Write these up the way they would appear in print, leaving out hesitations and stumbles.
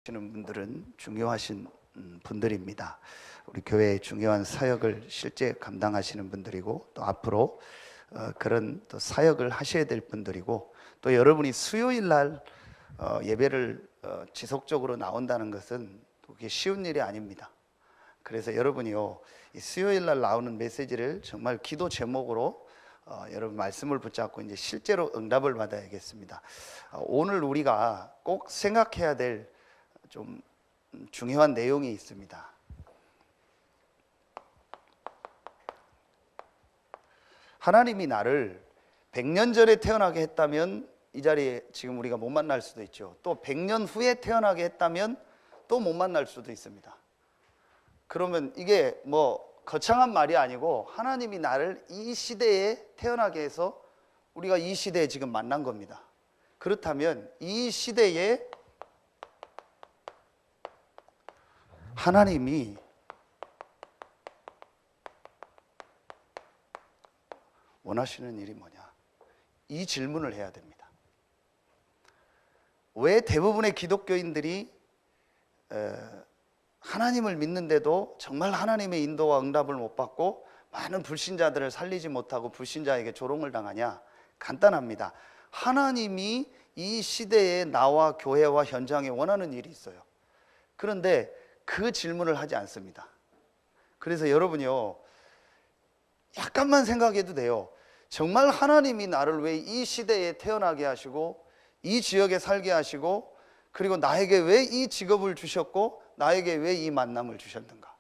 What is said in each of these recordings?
하시는 분들은 중요하신 분들입니다. 우리 교회의 중요한 사역을 실제 감당하시는 분들이고, 또 앞으로 그런 또 사역을 하셔야 될 분들이고, 또 여러분이 수요일 날 예배를 지속적으로 나온다는 것은 그게 쉬운 일이 아닙니다. 그래서 여러분이요, 이 수요일 날 나오는 메시지를 정말 기도 제목으로 여러분 말씀을 붙잡고 이제 실제로 응답을 받아야겠습니다. 오늘 우리가 꼭 생각해야 될 좀 중요한 내용이 있습니다. 하나님이 나를 100년 전에 태어나게 했다면 이 자리에 지금 우리가 못 만날 수도 있죠. 또 100년 후에 태어나게 했다면 또 못 만날 수도 있습니다. 그러면 이게 뭐 거창한 말이 아니고 하나님이 나를 이 시대에 태어나게 해서 우리가 이 시대에 지금 만난 겁니다. 그렇다면 이 시대에 하나님이 원하시는 일이 뭐냐? 이 질문을 해야 됩니다. 왜 대부분의 기독교인들이 하나님을 믿는데도 정말 하나님의 인도와 응답을 못 받고 많은 불신자들을 살리지 못하고 불신자에게 조롱을 당하냐? 간단합니다. 하나님이 이 시대에 나와 교회와 현장에 원하는 일이 있어요. 그런데 그 질문을 하지 않습니다. 그래서 여러분이요, 약간만 생각해도 돼요. 정말 하나님이 나를 왜 이 시대에 태어나게 하시고 이 지역에 살게 하시고 그리고 나에게 왜 이 직업을 주셨고 나에게 왜 이 만남을 주셨는가?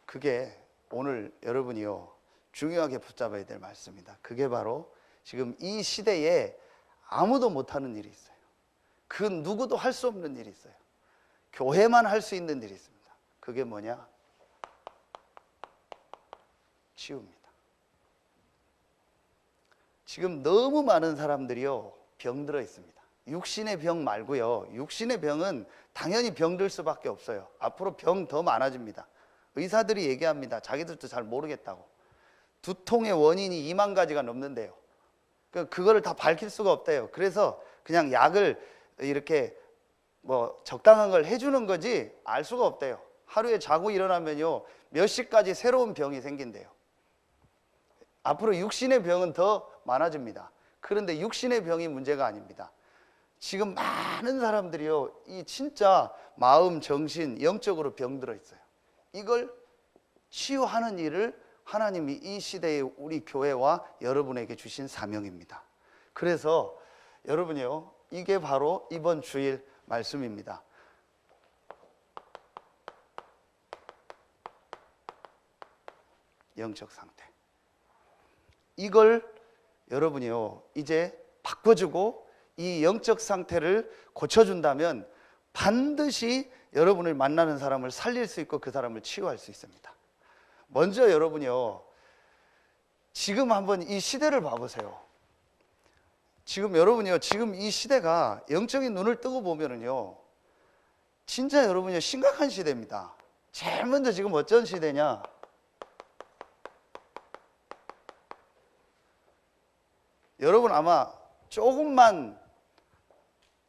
그게 오늘 여러분이요, 중요하게 붙잡아야 될 말씀입니다. 그게 바로 지금 이 시대에 아무도 못하는 일이 있어요. 그 누구도 할 수 없는 일이 있어요. 교회만 할 수 있는 일이 있습니다. 그게 뭐냐? 치유입니다. 지금 너무 많은 사람들이요, 병들어 있습니다. 육신의 병 말고요, 육신의 병은 당연히 병들 수밖에 없어요. 앞으로 병 더 많아집니다. 의사들이 얘기합니다. 자기들도 잘 모르겠다고. 두통의 원인이 2만 가지가 넘는데요. 그거를 다 밝힐 수가 없대요. 그래서 그냥 약을 이렇게 뭐 적당한 걸 해주는 거지 알 수가 없대요. 하루에 자고 일어나면요, 몇 시까지 새로운 병이 생긴대요. 앞으로 육신의 병은 더 많아집니다. 그런데 육신의 병이 문제가 아닙니다. 지금 많은 사람들이요, 이 진짜 마음, 정신, 영적으로 병들어 있어요. 이걸 치유하는 일을 하나님이 이 시대에 우리 교회와 여러분에게 주신 사명입니다. 그래서 여러분이요, 이게 바로 이번 주일 말씀입니다. 영적 상태. 이걸 여러분이요, 이제 바꿔주고 이 영적 상태를 고쳐준다면 반드시 여러분을 만나는 사람을 살릴 수 있고 그 사람을 치유할 수 있습니다. 먼저 여러분이요, 지금 한번 이 시대를 봐보세요. 지금 여러분이요, 지금 이 시대가 영적인 눈을 뜨고 보면은요, 진짜 여러분이요, 심각한 시대입니다. 제일 먼저 지금 어쩐 시대냐? 여러분 아마 조금만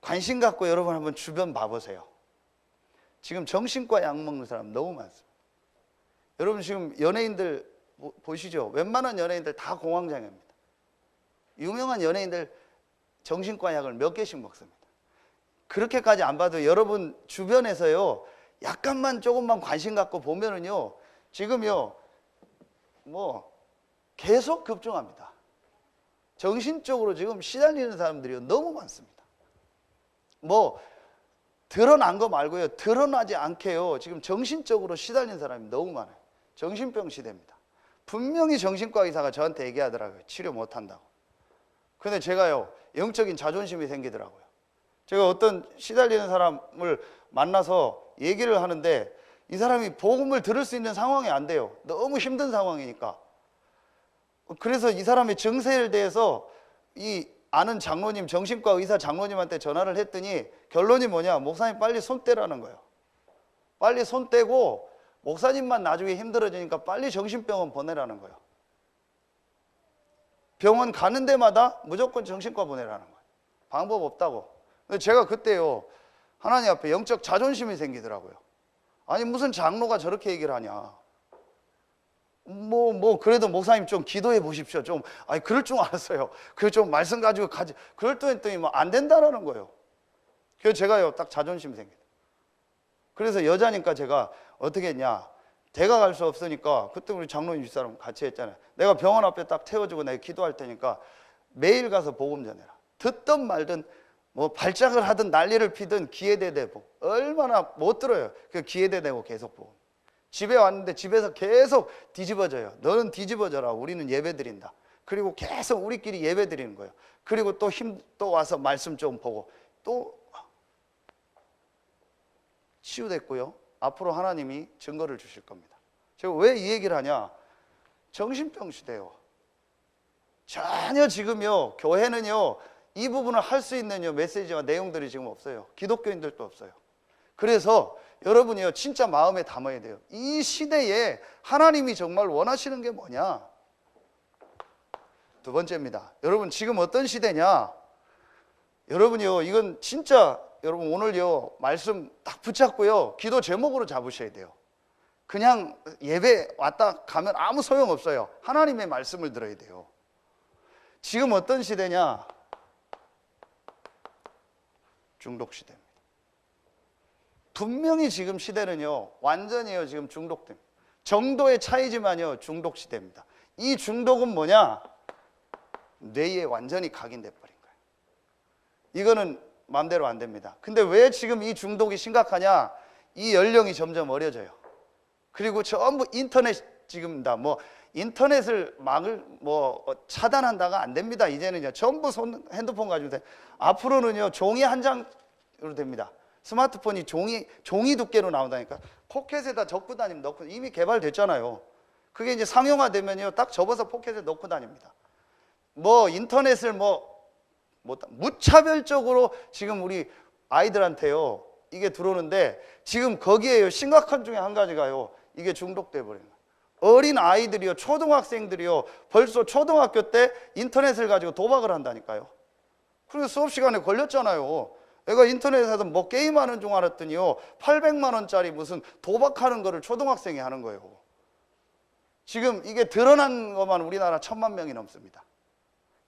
관심 갖고 여러분 한번 주변 봐보세요. 지금 정신과 약 먹는 사람 너무 많습니다. 여러분 지금 연예인들 보시죠. 웬만한 연예인들 다 공황장애입니다. 유명한 연예인들 정신과 약을 몇 개씩 먹습니다. 그렇게까지 안 봐도 여러분 주변에서요, 약간만 조금만 관심 갖고 보면은요, 지금요, 뭐 계속 급증합니다. 정신적으로 지금 시달리는 사람들이 너무 많습니다. 뭐 드러난 거 말고요, 드러나지 않게요, 지금 정신적으로 시달리는 사람이 너무 많아요. 정신병 시대입니다. 분명히 정신과 의사가 저한테 얘기하더라고요. 치료 못한다고. 근데 제가요, 영적인 자존심이 생기더라고요. 제가 어떤 시달리는 사람을 만나서 얘기를 하는데 이 사람이 복음을 들을 수 있는 상황이 안 돼요. 너무 힘든 상황이니까. 그래서 이 사람의 증세에 대해서 이 아는 장로님, 정신과 의사 장로님한테 전화를 했더니 결론이 뭐냐? 목사님 빨리 손 떼라는 거예요. 빨리 손 떼고 목사님만 나중에 힘들어지니까 빨리 정신병원 보내라는 거예요. 병원 가는 데마다 무조건 정신과 보내라는 거예요. 방법 없다고. 근데 제가 그때요, 하나님 앞에 영적 자존심이 생기더라고요. 아니 무슨 장로가 저렇게 얘기를 하냐. 그래도 목사님 좀 기도해 보십시오. 좀, 아니, 그럴 줄 알았어요. 그 좀 말씀 가지고 가지. 그럴 때 했더니 뭐 안 된다라는 거예요. 그래서 제가요, 딱 자존심이 생겨요. 그래서 여자니까 제가 어떻게 했냐. 대가 갈 수 없으니까, 그때 우리 장로님 집사람 같이 했잖아요. 내가 병원 앞에 딱 태워주고 내가 기도할 테니까 매일 가서 복음 전해라. 듣든 말든 뭐 발작을 하든 난리를 피든 귀에 대대고, 얼마나 못 들어요. 그 귀에 대대고 계속 보고. 집에 왔는데 집에서 계속 뒤집어져요. 너는 뒤집어져라. 우리는 예배 드린다. 그리고 계속 우리끼리 예배 드리는 거예요. 그리고 또 와서 말씀 좀 보고 또 치유됐고요. 앞으로 하나님이 증거를 주실 겁니다. 제가 왜 이 얘기를 하냐? 정신병 시대요. 전혀 지금요, 교회는요, 이 부분을 할 수 있는 메시지와 내용들이 지금 없어요. 기독교인들도 없어요. 그래서 여러분이요, 진짜 마음에 담아야 돼요. 이 시대에 하나님이 정말 원하시는 게 뭐냐? 두 번째입니다. 여러분, 지금 어떤 시대냐? 여러분이요, 이건 진짜 여러분 오늘요, 말씀 딱 붙잡고요, 기도 제목으로 잡으셔야 돼요. 그냥 예배 왔다 가면 아무 소용 없어요. 하나님의 말씀을 들어야 돼요. 지금 어떤 시대냐? 중독 시대입니다. 분명히 지금 시대는요, 완전히요, 지금 중독됩니다. 정도의 차이지만요, 중독 시대입니다. 이 중독은 뭐냐? 뇌에 완전히 각인돼 버린 거예요. 이거는 마음대로 안 됩니다. 근데 왜 지금 이 중독이 심각하냐? 이 연령이 점점 어려져요. 그리고 전부 인터넷 지금다. 인터넷을 차단한다가 안 됩니다. 이제는요, 전부 핸드폰 가지고 돼. 앞으로는요, 종이 한 장으로 됩니다. 스마트폰이 종이 두께로 나온다니까. 포켓에다 적고 다니면 이미 개발됐잖아요. 그게 이제 상용화되면요, 딱 접어서 포켓에 넣고 다닙니다. 인터넷을 무차별적으로 지금 우리 아이들한테요, 이게 들어오는데, 지금 거기에요, 심각한 중에 한 가지가요, 이게 중독돼 버리는 거예요. 어린 아이들이요, 초등학생들이요, 벌써 초등학교 때 인터넷을 가지고 도박을 한다니까요. 그래서 수업 시간에 걸렸잖아요. 애가 인터넷에서 게임하는 줄 알았더니요, 800만 원짜리 무슨 도박하는 거를 초등학생이 하는 거예요. 지금 이게 드러난 것만 우리나라 1000만 명이 넘습니다.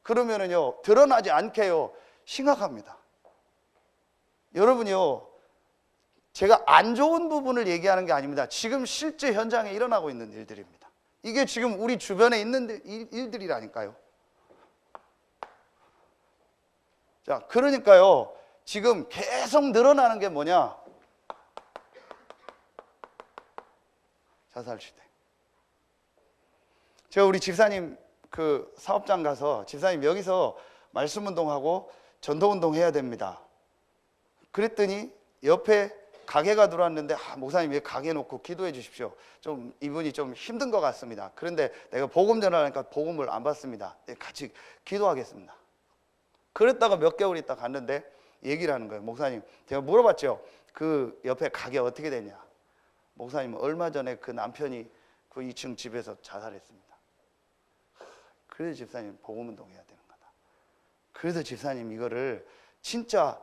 그러면은요, 드러나지 않게요, 심각합니다. 여러분이요, 제가 안 좋은 부분을 얘기하는 게 아닙니다. 지금 실제 현장에 일어나고 있는 일들입니다. 이게 지금 우리 주변에 있는 일들이라니까요. 자, 그러니까요, 지금 계속 늘어나는 게 뭐냐? 자살 시대. 제가 우리 집사님 그 사업장 가서, 집사님 여기서 말씀 운동하고 전도 운동 해야 됩니다. 그랬더니 옆에 가게가 들어왔는데, 목사님 왜 가게 놓고 기도해 주십시오. 좀 이분이 좀 힘든 것 같습니다. 그런데 내가 복음 전하니까 복음을 안 받습니다. 같이 기도하겠습니다. 그랬다가 몇 개월 있다 갔는데 얘기를 하는 거예요. 목사님, 제가 물어봤죠. 그 옆에 가게 어떻게 되냐? 목사님, 얼마 전에 그 남편이 그 2층 집에서 자살했습니다. 그래서 집사님 복음 운동 해야 되는 거다. 그래서 집사님 이거를 진짜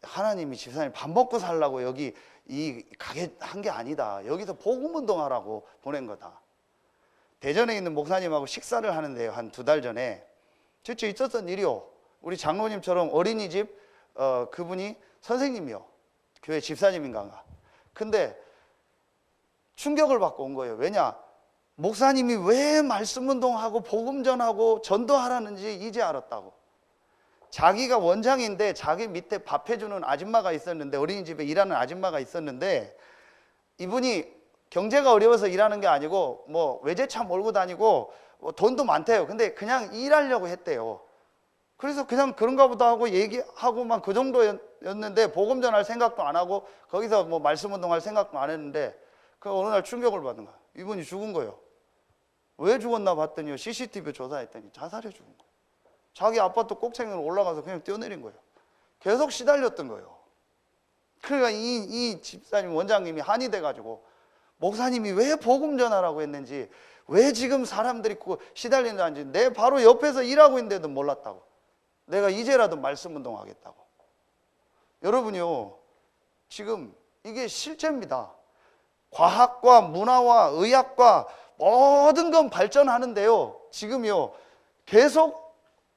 하나님이 집사님 밥 먹고 살라고 여기 이 가게 한 게 아니다. 여기서 복음 운동하라고 보낸 거다. 대전에 있는 목사님하고 식사를 하는데요, 한 2달 전에 실제 있었던 일이요. 우리 장로님처럼 어린이집 그분이 선생님이요, 교회 집사님인가. 근데 충격을 받고 온 거예요. 왜냐? 목사님이 왜 말씀 운동하고 복음 전하고 전도하라는지 이제 알았다고. 자기가 원장인데 자기 밑에 밥 해주는 아줌마가 있었는데, 어린이집에 일하는 아줌마가 있었는데, 이분이 경제가 어려워서 일하는 게 아니고 외제차 몰고 다니고 돈도 많대요. 근데 그냥 일하려고 했대요. 그래서 그냥 그런가 보다 하고 얘기하고만 그 정도였는데, 복음 전할 생각도 안 하고 거기서 말씀 운동할 생각도 안 했는데, 그 어느 날 충격을 받은 거야. 이분이 죽은 거예요. 왜 죽었나 봤더니 CCTV 조사했더니 자살해 죽은 거예요. 자기 아파트 꼭챙이로 올라가서 그냥 뛰어내린 거예요. 계속 시달렸던 거예요. 그러니까 이 집사님 원장님이 한이 돼가지고, 목사님이 왜 복음 전하라고 했는지, 왜 지금 사람들이 시달리는지 내 바로 옆에서 일하고 있는데도 몰랐다고. 내가 이제라도 말씀 운동하겠다고. 여러분요, 지금 이게 실제입니다. 과학과 문화와 의학과 모든 건 발전하는데요, 지금요 계속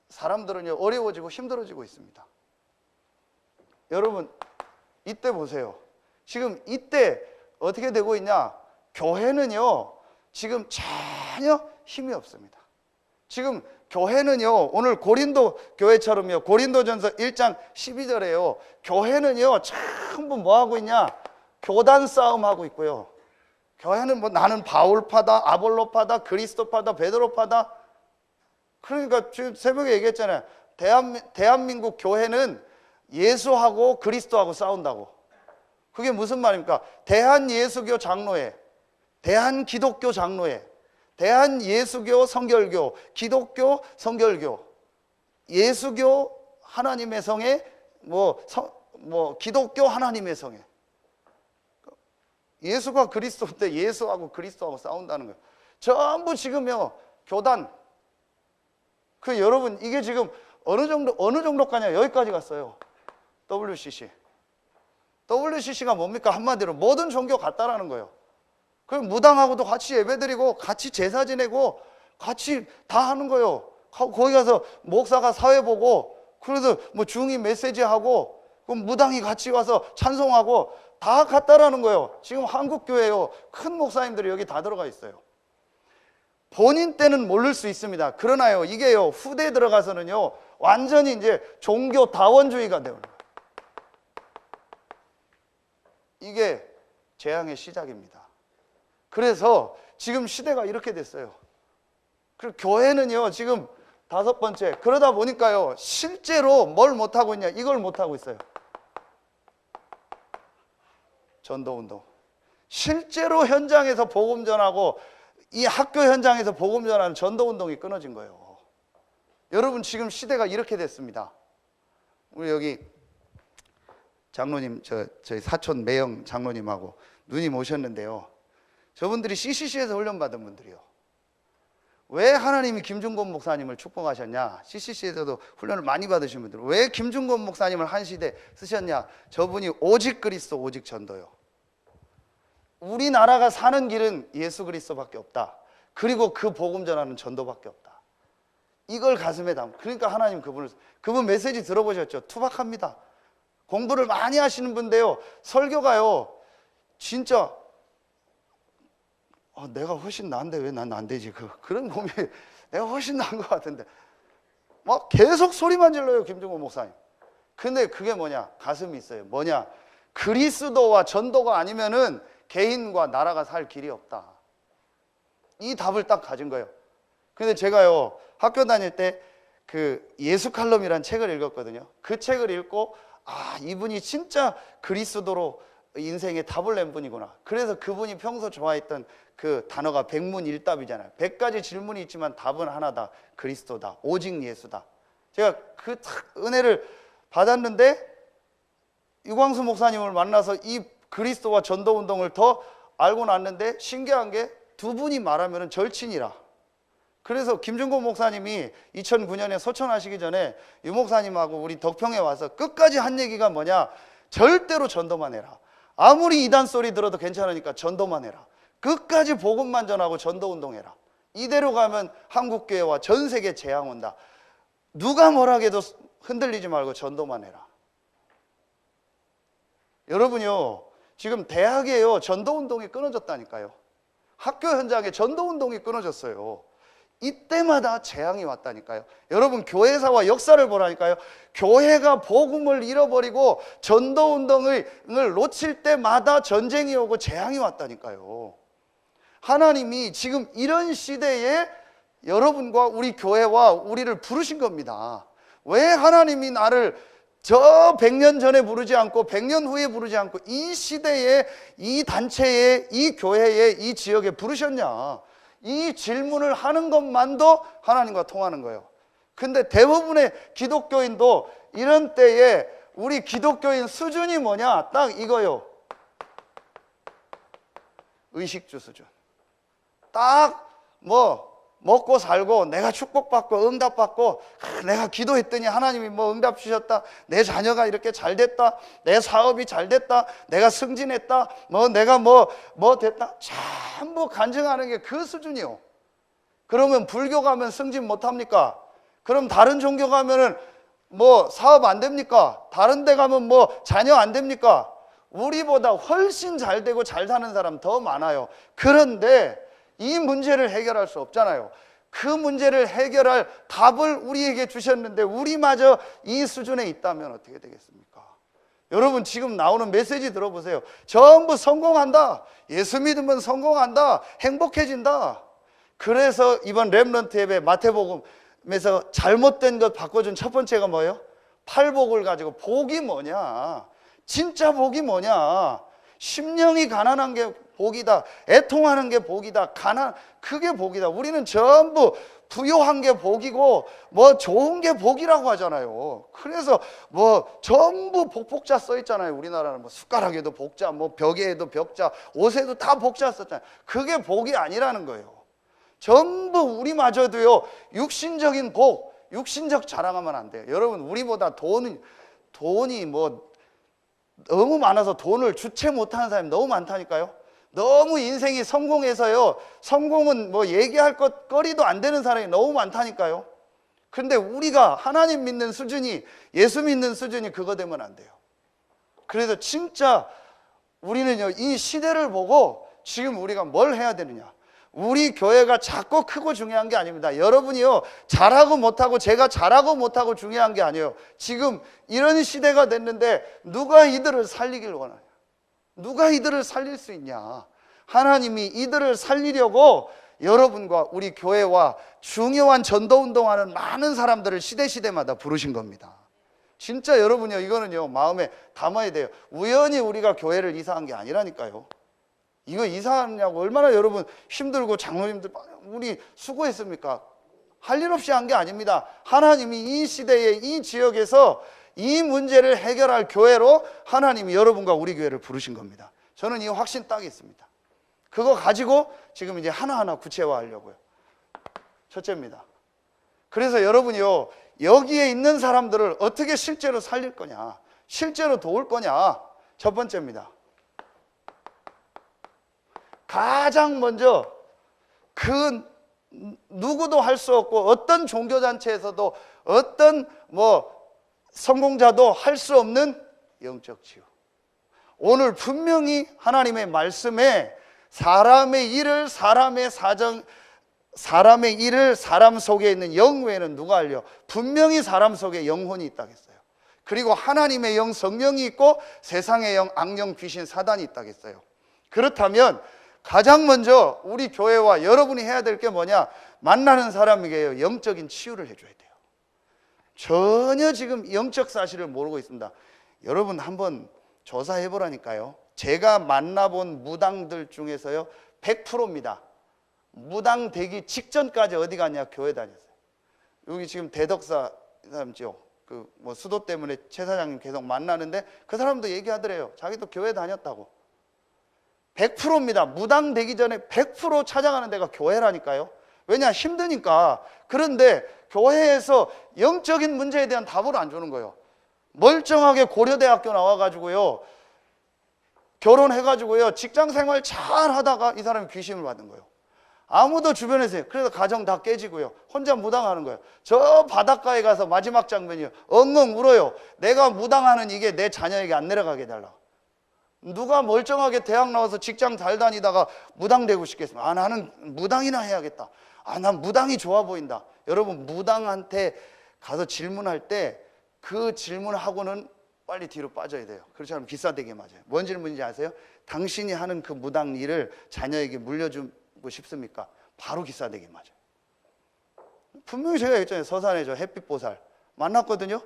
사람들은요 어려워지고 힘들어지고 있습니다. 여러분 이때 보세요. 지금 이때 어떻게 되고 있냐? 교회는요 지금 전혀 힘이 없습니다. 지금 교회는요, 오늘 고린도 교회처럼요, 고린도전서 1장 12절에요 교회는요 전부 뭐 하고 있냐? 교단 싸움하고 있고요. 교회는 뭐 나는 바울파다, 아볼로파다, 그리스도파다, 베드로파다. 그러니까 지금 새벽에 얘기했잖아요. 대한민국 교회는 예수하고 그리스도하고 싸운다고. 그게 무슨 말입니까? 대한예수교 장로회, 대한기독교 장로회, 대한예수교 성결교, 기독교 성결교, 예수교 하나님의 성회, 기독교 하나님의 성회. 예수가 그리스도인데 예수하고 그리스도하고 싸운다는 거예요. 전부 지금요 교단. 그 여러분 이게 지금 어느 정도까지 여기까지 갔어요. WCC가 뭡니까? 한마디로 모든 종교 같다라는 거예요. 그럼 무당하고도 같이 예배드리고 같이 제사 지내고 같이 다 하는 거예요. 거기 가서 목사가 사회 보고, 그래서 뭐 중이 메시지 하고, 그럼 무당이 같이 와서 찬송하고 다 같다라는 거예요. 지금 한국교회요 큰 목사님들이 여기 다 들어가 있어요. 본인 때는 모를 수 있습니다. 그러나요 이게요 후대에 들어가서는요 완전히 이제 종교 다원주의가 되는 거예요. 이게 재앙의 시작입니다. 그래서 지금 시대가 이렇게 됐어요. 그리고 교회는요 지금 5번째, 그러다 보니까요 실제로 뭘 못하고 있냐? 이걸 못하고 있어요. 전도운동. 실제로 현장에서 복음 전하고 이 학교 현장에서 복음 전하는 전도운동이 끊어진 거예요. 여러분 지금 시대가 이렇게 됐습니다. 우리 여기 장로님, 저희 사촌 매영 장로님하고 누님 오셨는데요, 저분들이 CCC에서 훈련받은 분들이요. 왜 하나님이 김중곤 목사님을 축복하셨냐? CCC에서도 훈련을 많이 받으신 분들, 왜 김중곤 목사님을 한 시대 쓰셨냐? 저분이 오직 그리스도 오직 전도요. 우리나라가 사는 길은 예수 그리스도밖에 없다. 그리고 그 복음 전하는 전도밖에 없다. 이걸 가슴에 담고, 그러니까 하나님 그분 메시지 들어보셨죠? 투박합니다. 공부를 많이 하시는 분인데요 설교가요 진짜 내가 훨씬 나은데 왜 난 안 되지? 그런 고민. 내가 훨씬 나은 것 같은데 막 계속 소리만 질러요 김중곤 목사님. 근데 그게 뭐냐? 가슴이 있어요. 뭐냐? 그리스도와 전도가 아니면은 개인과 나라가 살 길이 없다. 이 답을 딱 가진 거예요. 근데 제가요 학교 다닐 때 그 예수 칼럼이라는 책을 읽었거든요. 그 책을 읽고 이분이 진짜 그리스도로 인생에 답을 낸 분이구나. 그래서 그분이 평소 좋아했던 그 단어가 백문일답이잖아요. 100가지 질문이 있지만 답은 하나다. 그리스도다. 오직 예수다. 제가 그 은혜를 받았는데 유광수 목사님을 만나서 이 그리스도와 전도운동을 더 알고 났는데 신기한 게 두 분이 말하면 절친이라. 그래서 김중곤 목사님이 2009년에 소천하시기 전에 유 목사님하고 우리 덕평에 와서 끝까지 한 얘기가 뭐냐? 절대로 전도만 해라. 아무리 이단 소리 들어도 괜찮으니까 전도만 해라. 끝까지 복음만 전하고 전도운동해라. 이대로 가면 한국교회와 전 세계 재앙 온다. 누가 뭐라 해도 흔들리지 말고 전도만 해라. 여러분요 지금 대학에요 전도운동이 끊어졌다니까요. 학교 현장에 전도운동이 끊어졌어요. 이때마다 재앙이 왔다니까요. 여러분 교회사와 역사를 보라니까요. 교회가 복음을 잃어버리고 전도운동을 놓칠 때마다 전쟁이 오고 재앙이 왔다니까요. 하나님이 지금 이런 시대에 여러분과 우리 교회와 우리를 부르신 겁니다. 왜 하나님이 나를 저 100년 전에 부르지 않고 100년 후에 부르지 않고 이 시대에 이 단체에 이 교회에 이 지역에 부르셨냐? 이 질문을 하는 것만도 하나님과 통하는 거예요. 근데 대부분의 기독교인도 이런 때에 우리 기독교인 수준이 뭐냐? 딱 이거요. 의식주 수준. 딱 먹고 살고 내가 축복받고 응답받고 내가 기도했더니 하나님이 뭐 응답 주셨다, 내 자녀가 이렇게 잘 됐다, 내 사업이 잘 됐다, 내가 승진했다, 뭐 내가 뭐 됐다, 전부 간증하는 게 그 수준이요. 그러면 불교 가면 승진 못합니까? 그럼 다른 종교 가면은 뭐 사업 안 됩니까? 다른 데 가면 뭐 자녀 안 됩니까? 우리보다 훨씬 잘 되고 잘 사는 사람 더 많아요. 그런데 이 문제를 해결할 수 없잖아요. 그 문제를 해결할 답을 우리에게 주셨는데 우리마저 이 수준에 있다면 어떻게 되겠습니까? 여러분 지금 나오는 메시지 들어보세요. 전부 성공한다, 예수 믿으면 성공한다, 행복해진다. 그래서 이번 렘넌트 예배 마태복음에서 잘못된 것 바꿔준 첫 번째가 뭐예요? 팔복을 가지고 복이 뭐냐, 진짜 복이 뭐냐, 심령이 가난한 게 복이다, 애통하는 게 복이다, 그게 복이다. 우리는 전부 부요한 게 복이고 뭐 좋은 게 복이라고 하잖아요. 그래서 뭐 전부 복자 써 있잖아요. 우리나라는 뭐 숟가락에도 복자, 뭐 벽에도 벽자, 옷에도 다 복자 썼잖아요. 그게 복이 아니라는 거예요. 전부 우리마저도요 육신적인 복, 육신적 자랑하면 안 돼요. 여러분 우리보다 돈이 뭐 너무 많아서 돈을 주체 못하는 사람이 너무 많다니까요. 너무 인생이 성공해서요, 성공은 뭐 얘기할 거리도 안 되는 사람이 너무 많다니까요. 그런데 우리가 하나님 믿는 수준이, 예수 믿는 수준이 그거 되면 안 돼요. 그래서 진짜 우리는요 이 시대를 보고 지금 우리가 뭘 해야 되느냐, 우리 교회가 작고 크고 중요한 게 아닙니다. 여러분이요 잘하고 못하고 제가 잘하고 못하고 중요한 게 아니에요. 지금 이런 시대가 됐는데 누가 이들을 살리길 원하냐, 누가 이들을 살릴 수 있냐. 하나님이 이들을 살리려고 여러분과 우리 교회와 중요한 전도운동하는 많은 사람들을 시대마다 부르신 겁니다. 진짜 여러분요 이거는요 마음에 담아야 돼요. 우연히 우리가 교회를 이사한 게 아니라니까요. 이거 이사하냐고 얼마나 여러분 힘들고 장로님들 우리 수고했습니까? 할 일 없이 한 게 아닙니다. 하나님이 이 시대에 이 지역에서 이 문제를 해결할 교회로 하나님이 여러분과 우리 교회를 부르신 겁니다. 저는 이 확신 딱 있습니다. 그거 가지고 지금 이제 하나하나 구체화하려고요. 첫째입니다. 그래서 여러분이요 여기에 있는 사람들을 어떻게 실제로 살릴 거냐, 실제로 도울 거냐. 첫 번째입니다. 가장 먼저 그 누구도 할 수 없고 어떤 종교단체에서도 어떤 뭐 성공자도 할 수 없는 영적 치유. 오늘 분명히 하나님의 말씀에 사람의 일을 사람 속에 있는 영 외에는 누가 알려? 분명히 사람 속에 영혼이 있다고 했어요. 그리고 하나님의 영 성령이 있고 세상의 영 악령 귀신 사단이 있다고 했어요. 그렇다면 가장 먼저 우리 교회와 여러분이 해야 될 게 뭐냐? 만나는 사람에게 영적인 치유를 해줘야 돼요. 전혀 지금 영적 사실을 모르고 있습니다. 여러분 한번 조사해 보라니까요. 제가 만나본 무당들 중에서요 100%입니다. 무당 되기 직전까지 어디 갔냐? 교회 다녔어요. 여기 지금 대덕사 사람죠. 그 뭐 수도 때문에 최 사장님 계속 만나는데 그 사람도 얘기하더래요. 자기도 교회 다녔다고. 100%입니다. 무당 되기 전에 100% 찾아가는 데가 교회라니까요. 왜냐? 힘드니까. 그런데 교회에서 영적인 문제에 대한 답을 안 주는 거예요. 멀쩡하게 고려대학교 나와가지고요 결혼해가지고요 직장생활 잘 하다가 이 사람이 귀신을 받는 거예요. 아무도 주변에서. 그래서 가정 다 깨지고요 혼자 무당하는 거예요. 저 바닷가에 가서 마지막 장면이요 엉엉 울어요. 내가 무당하는 이게 내 자녀에게 안 내려가게 해달라. 누가 멀쩡하게 대학 나와서 직장 잘 다니다가 무당 되고 싶겠습니까? 나는 무당이나 해야겠다. 난 무당이 좋아 보인다. 여러분 무당한테 가서 질문할 때 그 질문하고는 빨리 뒤로 빠져야 돼요. 그렇지 않으면 기싸대기 맞아요. 뭔 질문인지 아세요? 당신이 하는 그 무당 일을 자녀에게 물려주고 싶습니까? 바로 기싸대기 맞아요. 분명히 제가 얘기했잖아요. 서산에 저 햇빛보살 만났거든요.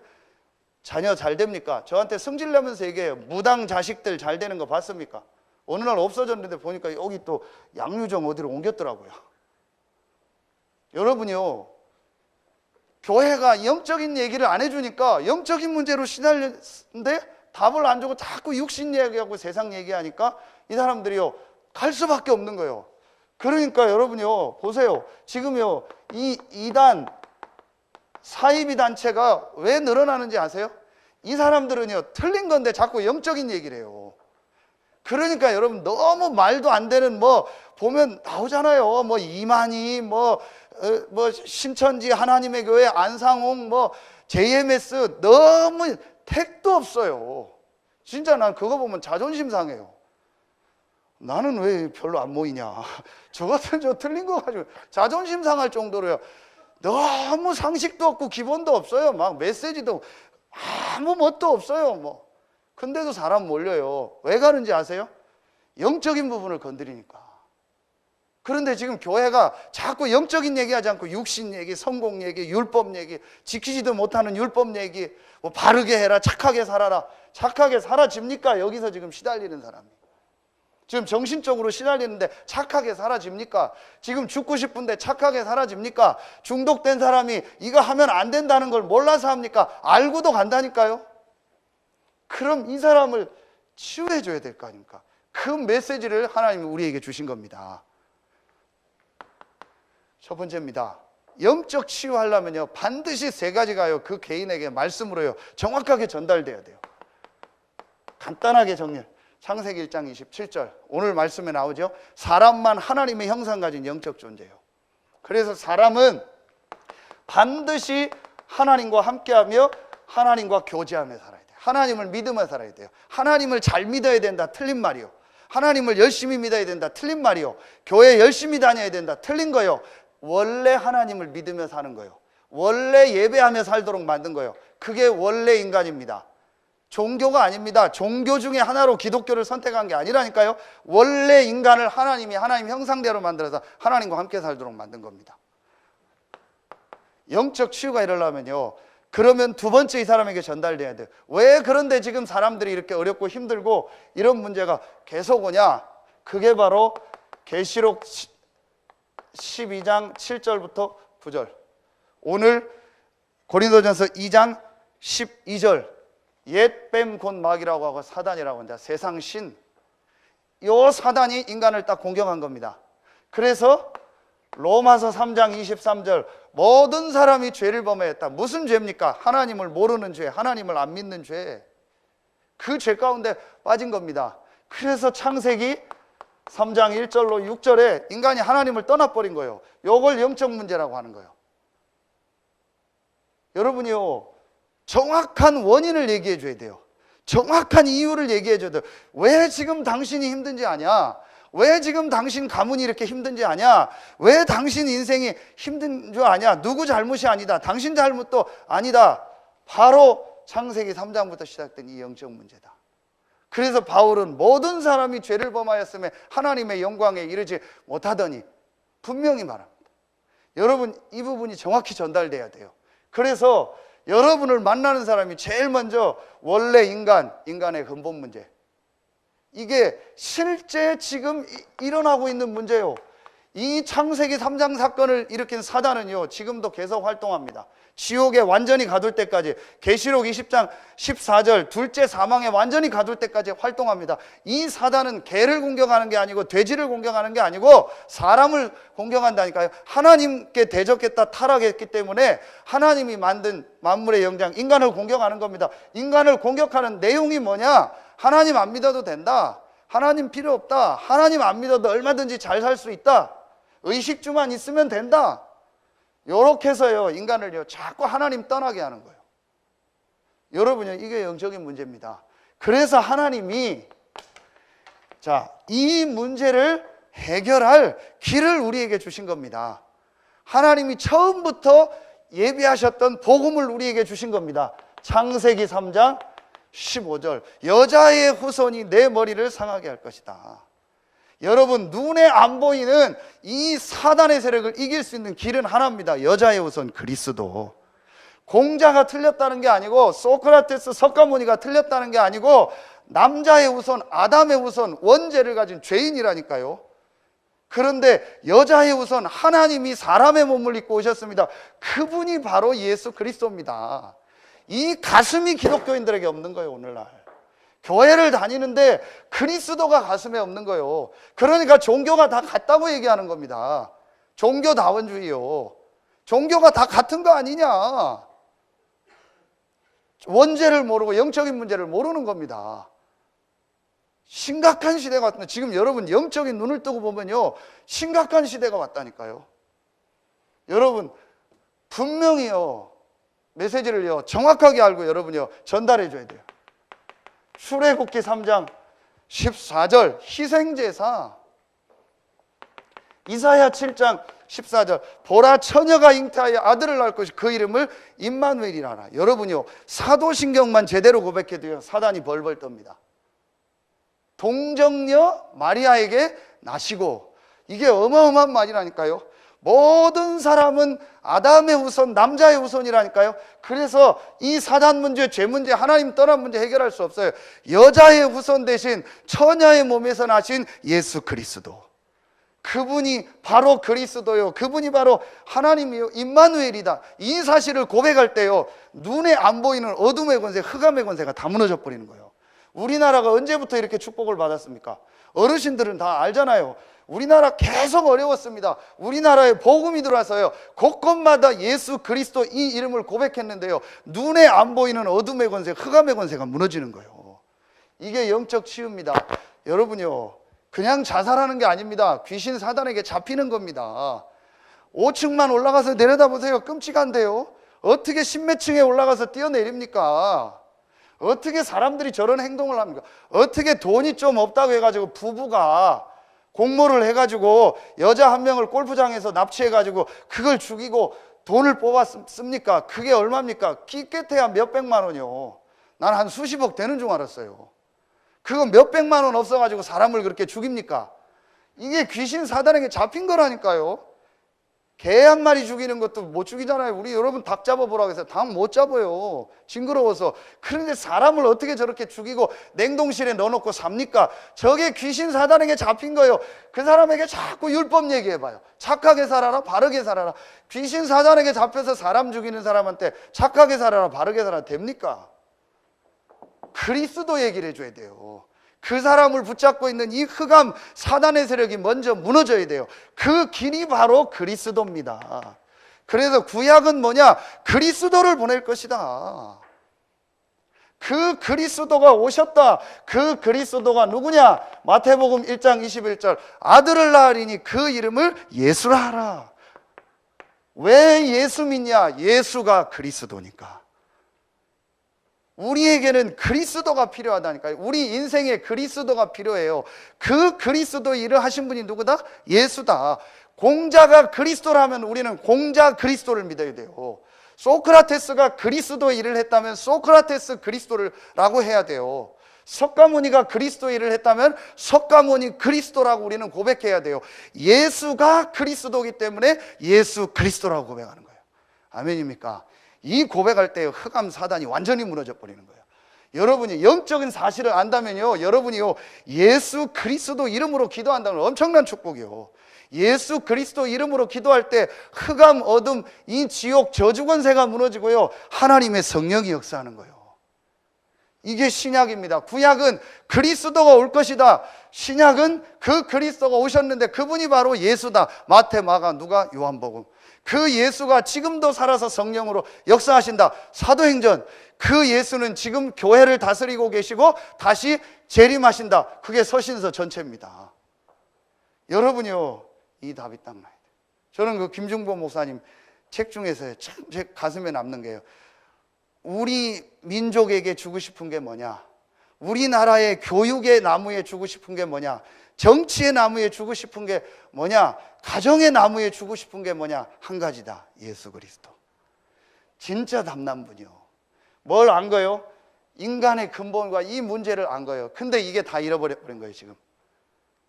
자녀 잘 됩니까? 저한테 승질내면서 얘기해요. 무당 자식들 잘 되는 거 봤습니까? 어느 날 없어졌는데 보니까 여기 또 양유정 어디로 옮겼더라고요. 여러분이요 교회가 영적인 얘기를 안 해주니까 영적인 문제로 시달리는데 답을 안 주고 자꾸 육신 얘기하고 세상 얘기하니까 이 사람들이요 갈 수밖에 없는 거예요. 그러니까 여러분요, 보세요. 지금요, 이 이단 사이비 단체가 왜 늘어나는지 아세요? 이 사람들은요, 틀린 건데 자꾸 영적인 얘기를 해요. 그러니까 여러분, 너무 말도 안 되는 뭐 보면 나오잖아요. 뭐 이만희, 뭐 신천지 하나님의 교회, 안상홍, 뭐 JMS, 너무 택도 없어요. 진짜 난 그거 보면 자존심 상해요. 나는 왜 별로 안 모이냐. 저것들 저 틀린 거 가지고 자존심 상할 정도로요. 너무 상식도 없고 기본도 없어요. 막 메시지도 아무 멋도 없어요. 뭐. 근데도 사람 몰려요. 왜 가는지 아세요? 영적인 부분을 건드리니까. 그런데 지금 교회가 자꾸 영적인 얘기하지 않고 육신 얘기, 성공 얘기, 율법 얘기, 지키지도 못하는 율법 얘기, 뭐 바르게 해라, 착하게 살아라. 착하게 살아집니까? 여기서 지금 시달리는 사람이. 지금 정신적으로 시달리는데 착하게 살아집니까? 지금 죽고 싶은데 착하게 살아집니까? 중독된 사람이 이거 하면 안 된다는 걸 몰라서 합니까? 알고도 간다니까요. 그럼 이 사람을 치유해 줘야 될 거 아닙니까? 그 메시지를 하나님이 우리에게 주신 겁니다. 첫 번째입니다. 영적 치유하려면요, 반드시 세 가지가요, 그 개인에게 말씀으로요, 정확하게 전달돼야 돼요. 간단하게 정리. 창세기 1장 27절, 오늘 말씀에 나오죠. 사람만 하나님의 형상 가진 영적 존재예요. 그래서 사람은 반드시 하나님과 함께하며 하나님과 교제하며 살아야 돼요. 하나님을 믿으며 살아야 돼요. 하나님을 잘 믿어야 된다, 틀린 말이요. 하나님을 열심히 믿어야 된다, 틀린 말이요. 교회 열심히 다녀야 된다, 틀린 거요. 원래 하나님을 믿으며 사는 거요. 원래 예배하며 살도록 만든 거요. 그게 원래 인간입니다. 종교가 아닙니다. 종교 중에 하나로 기독교를 선택한 게 아니라니까요. 원래 인간을 하나님이 하나님 형상대로 만들어서 하나님과 함께 살도록 만든 겁니다. 영적 치유가 일어나면요, 그러면 두 번째 이 사람에게 전달돼야 돼요. 왜 그런데 지금 사람들이 이렇게 어렵고 힘들고 이런 문제가 계속 오냐? 그게 바로 계시록 12장 7절부터 9절, 오늘 고린도전서 2장 12절, 옛뱀 곧 마귀라고 하고 사단이라고 합니다. 세상 신, 요 사단이 인간을 딱 공격한 겁니다. 그래서 로마서 3장 23절, 모든 사람이 죄를 범하였다. 무슨 죄입니까? 하나님을 모르는 죄, 하나님을 안 믿는 죄. 그 죄 가운데 빠진 겁니다. 그래서 창세기 3장 1절로 6절에 인간이 하나님을 떠나버린 거예요. 요걸 영적 문제라고 하는 거예요. 여러분이요, 정확한 원인을 얘기해 줘야 돼요. 정확한 이유를 얘기해 줘야 돼요. 왜 지금 당신이 힘든지 아냐? 왜 지금 당신 가문이 이렇게 힘든지 아냐? 왜 당신 인생이 힘든 줄 아냐? 누구 잘못이 아니다. 당신 잘못도 아니다. 바로 창세기 3장부터 시작된 이 영적 문제다. 그래서 바울은 모든 사람이 죄를 범하였음에 하나님의 영광에 이르지 못하더니 분명히 말합니다. 여러분, 이 부분이 정확히 전달돼야 돼요. 그래서 여러분을 만나는 사람이 제일 먼저 원래 인간의 근본 문제, 이게 실제 지금 일어나고 있는 문제예요. 이 창세기 3장 사건을 일으킨 사단은요, 지금도 계속 활동합니다. 지옥에 완전히 가둘 때까지, 계시록 20장 14절 둘째 사망에 완전히 가둘 때까지 활동합니다. 이 사단은 개를 공격하는 게 아니고 돼지를 공격하는 게 아니고 사람을 공격한다니까요. 하나님께 대적했다 타락했기 때문에 하나님이 만든 만물의 영장 인간을 공격하는 겁니다. 인간을 공격하는 내용이 뭐냐? 하나님 안 믿어도 된다, 하나님 필요 없다, 하나님 안 믿어도 얼마든지 잘 살 수 있다, 의식주만 있으면 된다, 요렇게 해서요, 인간을요, 자꾸 하나님 떠나게 하는 거예요. 여러분요, 이게 영적인 문제입니다. 그래서 하나님이 이 문제를 해결할 길을 우리에게 주신 겁니다. 하나님이 처음부터 예비하셨던 복음을 우리에게 주신 겁니다. 창세기 3장 15절, 여자의 후손이 내 머리를 상하게 할 것이다. 여러분, 눈에 안 보이는 이 사단의 세력을 이길 수 있는 길은 하나입니다. 여자의 후손 그리스도. 공자가 틀렸다는 게 아니고, 소크라테스, 석가모니가 틀렸다는 게 아니고, 남자의 후손, 아담의 후손, 원죄를 가진 죄인이라니까요. 그런데 여자의 후손, 하나님이 사람의 몸을 입고 오셨습니다. 그분이 바로 예수 그리스도입니다. 이 가슴이 기독교인들에게 없는 거예요, 오늘날. 교회를 다니는데 그리스도가 가슴에 없는 거예요. 그러니까 종교가 다 같다고 얘기하는 겁니다. 종교다원주의요. 종교가 다 같은 거 아니냐. 원죄를 모르고 영적인 문제를 모르는 겁니다. 심각한 시대가 왔다. 지금 여러분 영적인 눈을 뜨고 보면요, 심각한 시대가 왔다니까요. 여러분 분명히요, 메시지를요 정확하게 알고 여러분요 전달해 줘야 돼요. 출애굽기 3장 14절 희생제사, 이사야 7장 14절 보라 처녀가 잉태하여 아들을 낳을 것이 그 이름을 임마누엘이라 하라. 여러분요 사도신경만 제대로 고백해도요 사단이 벌벌 떱니다. 동정녀 마리아에게 나시고, 이게 어마어마한 말이라니까요. 모든 사람은 아담의 후손, 남자의 후손이라니까요. 그래서 이 사단 문제, 죄 문제, 하나님 떠난 문제 해결할 수 없어요. 여자의 후손 대신 처녀의 몸에서 나신 예수 그리스도, 그분이 바로 그리스도요, 그분이 바로 하나님이요, 임마누엘이다. 이 사실을 고백할 때요 눈에 안 보이는 어둠의 권세, 흑암의 권세가 다 무너져 버리는 거예요. 우리나라가 언제부터 이렇게 축복을 받았습니까? 어르신들은 다 알잖아요. 우리나라 계속 어려웠습니다. 우리나라에 복음이 들어와서요 곳곳마다 예수 그리스도 이 이름을 고백했는데요 눈에 안 보이는 어둠의 권세, 흑암의 권세가 무너지는 거예요. 이게 영적 치유입니다. 여러분요 그냥 자살하는 게 아닙니다. 귀신 사단에게 잡히는 겁니다. 5층만 올라가서 내려다보세요. 끔찍한데요. 어떻게 십몇 층에 올라가서 뛰어내립니까? 어떻게 사람들이 저런 행동을 합니까? 어떻게 돈이 좀 없다고 해가지고 부부가 공모를 해가지고 여자 한 명을 골프장에서 납치해가지고 그걸 죽이고 돈을 뽑았습니까? 그게 얼마입니까? 끼끗해야 몇백만 원이요. 난 한 수십억 되는 줄 알았어요. 그거 몇백만 원 없어가지고 사람을 그렇게 죽입니까? 이게 귀신 사단에게 잡힌 거라니까요. 개 한 마리 죽이는 것도 못 죽이잖아요. 우리 여러분 닭 잡아보라고 해서 닭 못 잡아요. 징그러워서. 그런데 사람을 어떻게 저렇게 죽이고 냉동실에 넣어놓고 삽니까? 저게 귀신 사단에게 잡힌 거예요. 그 사람에게 자꾸 율법 얘기해봐요. 착하게 살아라, 바르게 살아라. 귀신 사단에게 잡혀서 사람 죽이는 사람한테 착하게 살아라, 바르게 살아라 됩니까? 그리스도 얘기를 해줘야 돼요. 그 사람을 붙잡고 있는 이 흑암 사단의 세력이 먼저 무너져야 돼요. 그 길이 바로 그리스도입니다. 그래서 구약은 뭐냐? 그리스도를 보낼 것이다. 그 그리스도가 오셨다. 그 그리스도가 누구냐? 마태복음 1장 21절 아들을 낳으리니 그 이름을 예수라 하라. 왜 예수 믿냐? 예수가 그리스도니까. 우리에게는 그리스도가 필요하다니까요. 우리 인생에 그리스도가 필요해요. 그 그리스도 일을 하신 분이 누구다? 예수다. 공자가 그리스도라면 우리는 공자 그리스도를 믿어야 돼요. 소크라테스가 그리스도 일을 했다면 소크라테스 그리스도라고 해야 돼요. 석가모니가 그리스도 일을 했다면 석가모니 그리스도라고 우리는 고백해야 돼요. 예수가 그리스도이기 때문에 예수 그리스도라고 고백하는 거예요. 아멘입니까? 이 고백할 때 흑암 사단이 완전히 무너져 버리는 거예요. 여러분이 영적인 사실을 안다면요 여러분이요 예수 그리스도 이름으로 기도한다는 엄청난 축복이요. 예수 그리스도 이름으로 기도할 때 흑암 어둠 이 지옥 저주 권세가 무너지고요 하나님의 성령이 역사하는 거예요. 이게 신약입니다. 구약은 그리스도가 올 것이다. 신약은 그 그리스도가 오셨는데 그분이 바로 예수다. 마태, 마가, 누가, 요한복음. 그 예수가 지금도 살아서 성령으로 역사하신다. 사도행전. 그 예수는 지금 교회를 다스리고 계시고 다시 재림하신다. 그게 서신서 전체입니다. 여러분이요 이 답이 딱 나야 돼요. 저는 그 김중보 목사님 책 중에서 참 제 가슴에 남는 게요, 우리 민족에게 주고 싶은 게 뭐냐? 우리나라의 교육의 나무에 주고 싶은 게 뭐냐? 정치의 나무에 주고 싶은 게 뭐냐? 가정의 나무에 주고 싶은 게 뭐냐? 한 가지다. 예수 그리스도. 진짜 담난 분이요. 뭘 안 거요? 인간의 근본과 이 문제를 안 거요. 근데 이게 다 잃어버린 거예요 지금.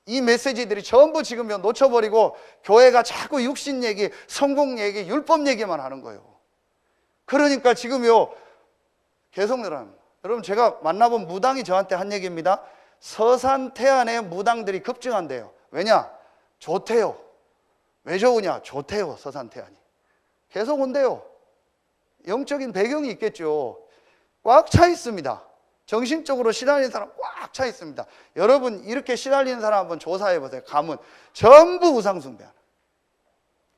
이 메시지들이 전부 지금 놓쳐버리고 교회가 자꾸 육신 얘기, 성공 얘기, 율법 얘기만 하는 거예요. 그러니까 지금요 계속 늘어납니다. 여러분 제가 만나본 무당이 저한테 한 얘기입니다. 서산 태안에 무당들이 급증한대요. 왜냐? 좋대요. 왜 좋으냐? 좋대요. 서산 태안이 계속 온대요. 영적인 배경이 있겠죠. 꽉 차 있습니다. 정신적으로 시달리는 사람 꽉 차 있습니다. 여러분 이렇게 시달리는 사람 한번 조사해 보세요. 가문 전부 우상숭배하는,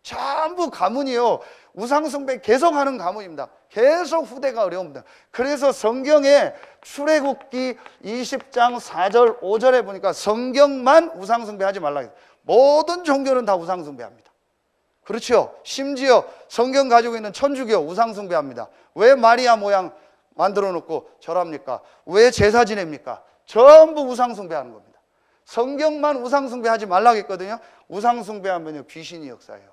전부 가문이요 우상숭배 계속하는 가문입니다. 계속 후대가 어려웁니다. 그래서 성경에 출애굽기 20장 4절 5절에 보니까 성경만 우상숭배하지 말라 했어요. 모든 종교는 다 우상숭배합니다. 그렇죠? 심지어 성경 가지고 있는 천주교 우상숭배합니다. 왜 마리아 모양 만들어 놓고 절합니까? 왜 제사 지냅니까? 전부 우상숭배하는 겁니다. 성경만 우상숭배하지 말라고 했거든요. 우상숭배하면 귀신이 역사해요.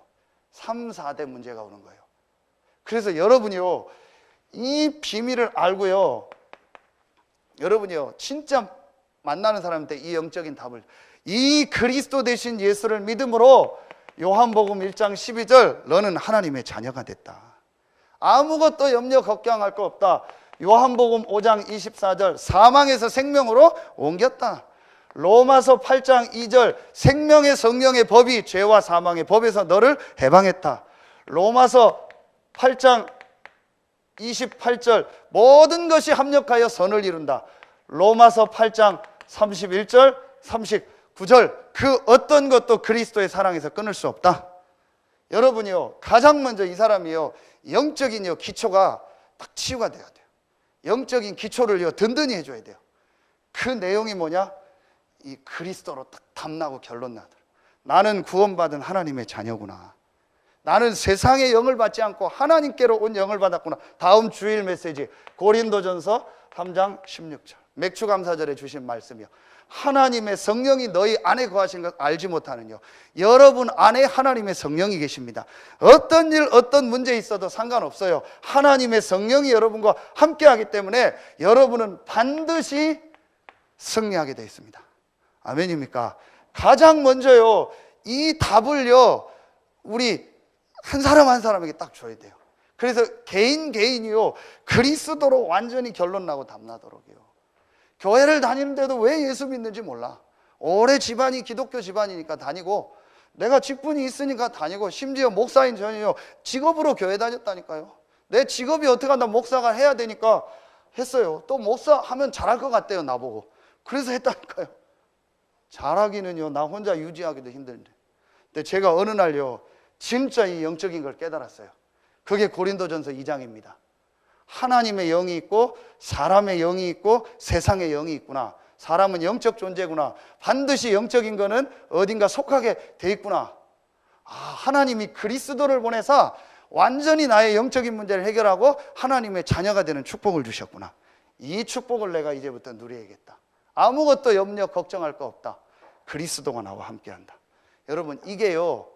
3, 4대 문제가 오는 거예요. 그래서 여러분이요 이 비밀을 알고요, 여러분이요 진짜 만나는 사람한테 이 영적인 답을, 이 그리스도 되신 예수를 믿음으로 요한복음 1장 12절 너는 하나님의 자녀가 됐다. 아무것도 염려 걱정할 거 없다. 요한복음 5장 24절 사망에서 생명으로 옮겼다. 로마서 8장 2절 생명의 성령의 법이 죄와 사망의 법에서 너를 해방했다. 로마서 8장 28절 모든 것이 합력하여 선을 이룬다. 로마서 8장 31절 39절 그 어떤 것도 그리스도의 사랑에서 끊을 수 없다. 여러분이요 가장 먼저 이 사람이요 영적인 기초가 딱 치유가 돼야 돼요. 영적인 기초를 든든히 해줘야 돼요. 그 내용이 뭐냐? 이 그리스도로 딱 담나고 결론 나더라. 나는 구원받은 하나님의 자녀구나. 나는 세상의 영을 받지 않고 하나님께로 온 영을 받았구나. 다음 주일 메시지 고린도전서 3장 16절 맥주감사절에 주신 말씀이요, 하나님의 성령이 너희 안에 거하신 것 알지 못하느냐. 여러분 안에 하나님의 성령이 계십니다. 어떤 일 어떤 문제 있어도 상관없어요. 하나님의 성령이 여러분과 함께하기 때문에 여러분은 반드시 승리하게 되어 있습니다. 아멘입니까? 가장 먼저요 이 답을요 우리 한 사람 한 사람에게 딱 줘야 돼요. 그래서 개인이요 그리스도로 완전히 결론 나고 답나도록요. 교회를 다니는데도 왜 예수 믿는지 몰라. 오래 집안이 기독교 집안이니까 다니고, 내가 직분이 있으니까 다니고, 심지어 목사인 전이요 직업으로 교회 다녔다니까요. 내 직업이 어떻게 한다 목사가 해야 되니까 했어요. 또 목사 하면 잘할 것 같대요 나보고. 그래서 했다니까요. 잘하기는요 나 혼자 유지하기도 힘든데. 근데 제가 어느 날요 진짜 이 영적인 걸 깨달았어요. 그게 고린도전서 2장입니다. 하나님의 영이 있고 사람의 영이 있고 세상의 영이 있구나. 사람은 영적 존재구나. 반드시 영적인 거는 어딘가 속하게 돼 있구나. 하나님이 그리스도를 보내사 완전히 나의 영적인 문제를 해결하고 하나님의 자녀가 되는 축복을 주셨구나. 이 축복을 내가 이제부터 누려야겠다. 아무것도 염려 걱정할 거 없다. 그리스도가 나와 함께한다. 여러분 이게요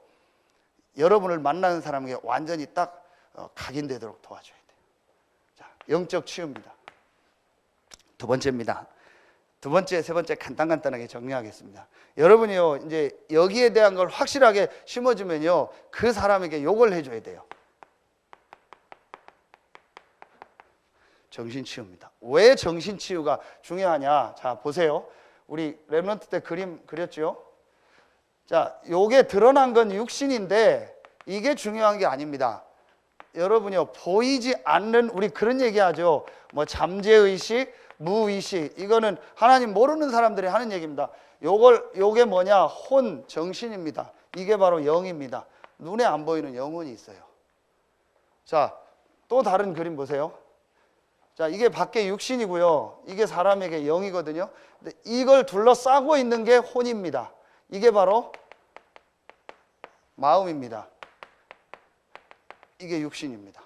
여러분을 만나는 사람에게 완전히 딱 각인되도록 도와줘야 돼요. 자, 영적 치유입니다. 두 번째입니다. 두 번째, 세 번째 간단하게 정리하겠습니다. 여러분이요 이제 여기에 대한 걸 확실하게 심어주면요 그 사람에게 욕을 해줘야 돼요. 정신치유입니다. 왜 정신치유가 중요하냐? 자 보세요. 우리 렘넌트 때 그림 그렸죠? 자, 요게 드러난 건 육신인데 이게 중요한 게 아닙니다. 여러분이요 보이지 않는, 우리 그런 얘기 하죠. 뭐 잠재의식, 무의식, 이거는 하나님 모르는 사람들이 하는 얘기입니다. 요게 뭐냐? 혼, 정신입니다. 이게 바로 영입니다. 눈에 안 보이는 영혼이 있어요. 자, 또 다른 그림 보세요. 자, 이게 밖에 육신이고요. 이게 사람에게 영이거든요. 근데 이걸 둘러싸고 있는 게 혼입니다. 이게 바로 마음입니다. 이게 육신입니다.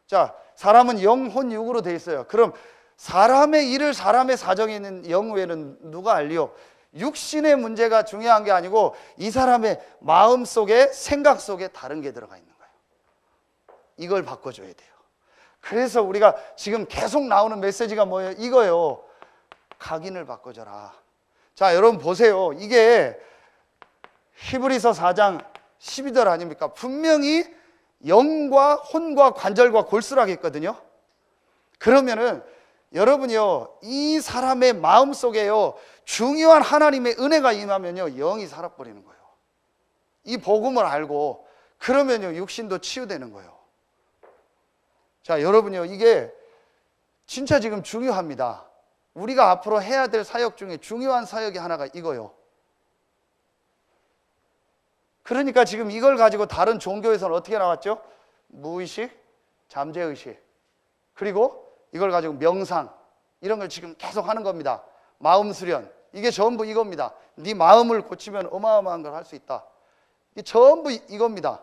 자, 사람은 영, 혼, 육으로 돼 있어요. 그럼 사람의 일을 사람의 사정에 있는 영 외에는 누가 알리요? 육신의 문제가 중요한 게 아니고 이 사람의 마음 속에, 생각 속에 다른 게 들어가 있는 거예요. 이걸 바꿔줘야 돼요. 그래서 우리가 지금 계속 나오는 메시지가 뭐예요? 이거요. 각인을 바꿔줘라. 자, 여러분 보세요. 이게 히브리서 4장 12절 아닙니까? 분명히 영과 혼과 관절과 골수라고 했거든요. 그러면은 여러분이요 이 사람의 마음 속에요 중요한 하나님의 은혜가 임하면요 영이 살아버리는 거예요. 이 복음을 알고 그러면요 육신도 치유되는 거예요. 자, 여러분이요 이게 진짜 지금 중요합니다. 우리가 앞으로 해야 될 사역 중에 중요한 사역이 하나가 이거요. 그러니까 지금 이걸 가지고 다른 종교에서는 어떻게 나왔죠? 무의식, 잠재의식, 그리고 이걸 가지고 명상, 이런 걸 지금 계속 하는 겁니다. 마음 수련, 이게 전부 이겁니다. 네 마음을 고치면 어마어마한 걸 할 수 있다. 이게 전부 이겁니다.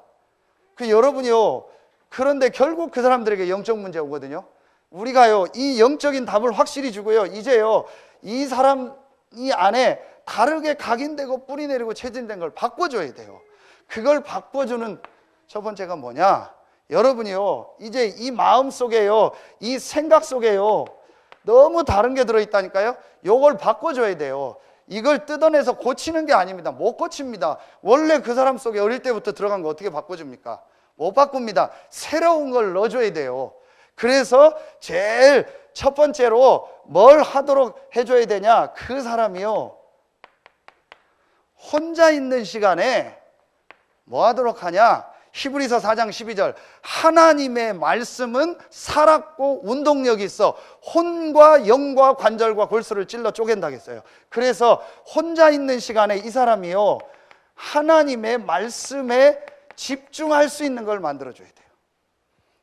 그 여러분이요, 그런데 결국 그 사람들에게 영적 문제 오거든요. 우리가요, 이 영적인 답을 확실히 주고요, 이제요, 이 사람 이 안에 다르게 각인되고 뿌리내리고 체질된 걸 바꿔줘야 돼요. 그걸 바꿔주는 첫 번째가 뭐냐? 여러분이요, 이제 이 마음 속에요, 이 생각 속에요, 너무 다른 게 들어있다니까요. 요걸 바꿔줘야 돼요. 이걸 뜯어내서 고치는 게 아닙니다. 못 고칩니다. 원래 그 사람 속에 어릴 때부터 들어간 거 어떻게 바꿔줍니까? 못 바꿉니다. 새로운 걸 넣어줘야 돼요. 그래서 제일 첫 번째로 뭘 하도록 해줘야 되냐? 그 사람이요, 혼자 있는 시간에 뭐 하도록 하냐? 히브리서 4장 12절, 하나님의 말씀은 살았고 운동력이 있어 혼과 영과 관절과 골수를 찔러 쪼갠다 했어요. 그래서 혼자 있는 시간에 이 사람이요, 하나님의 말씀에 집중할 수 있는 걸 만들어줘야 돼요.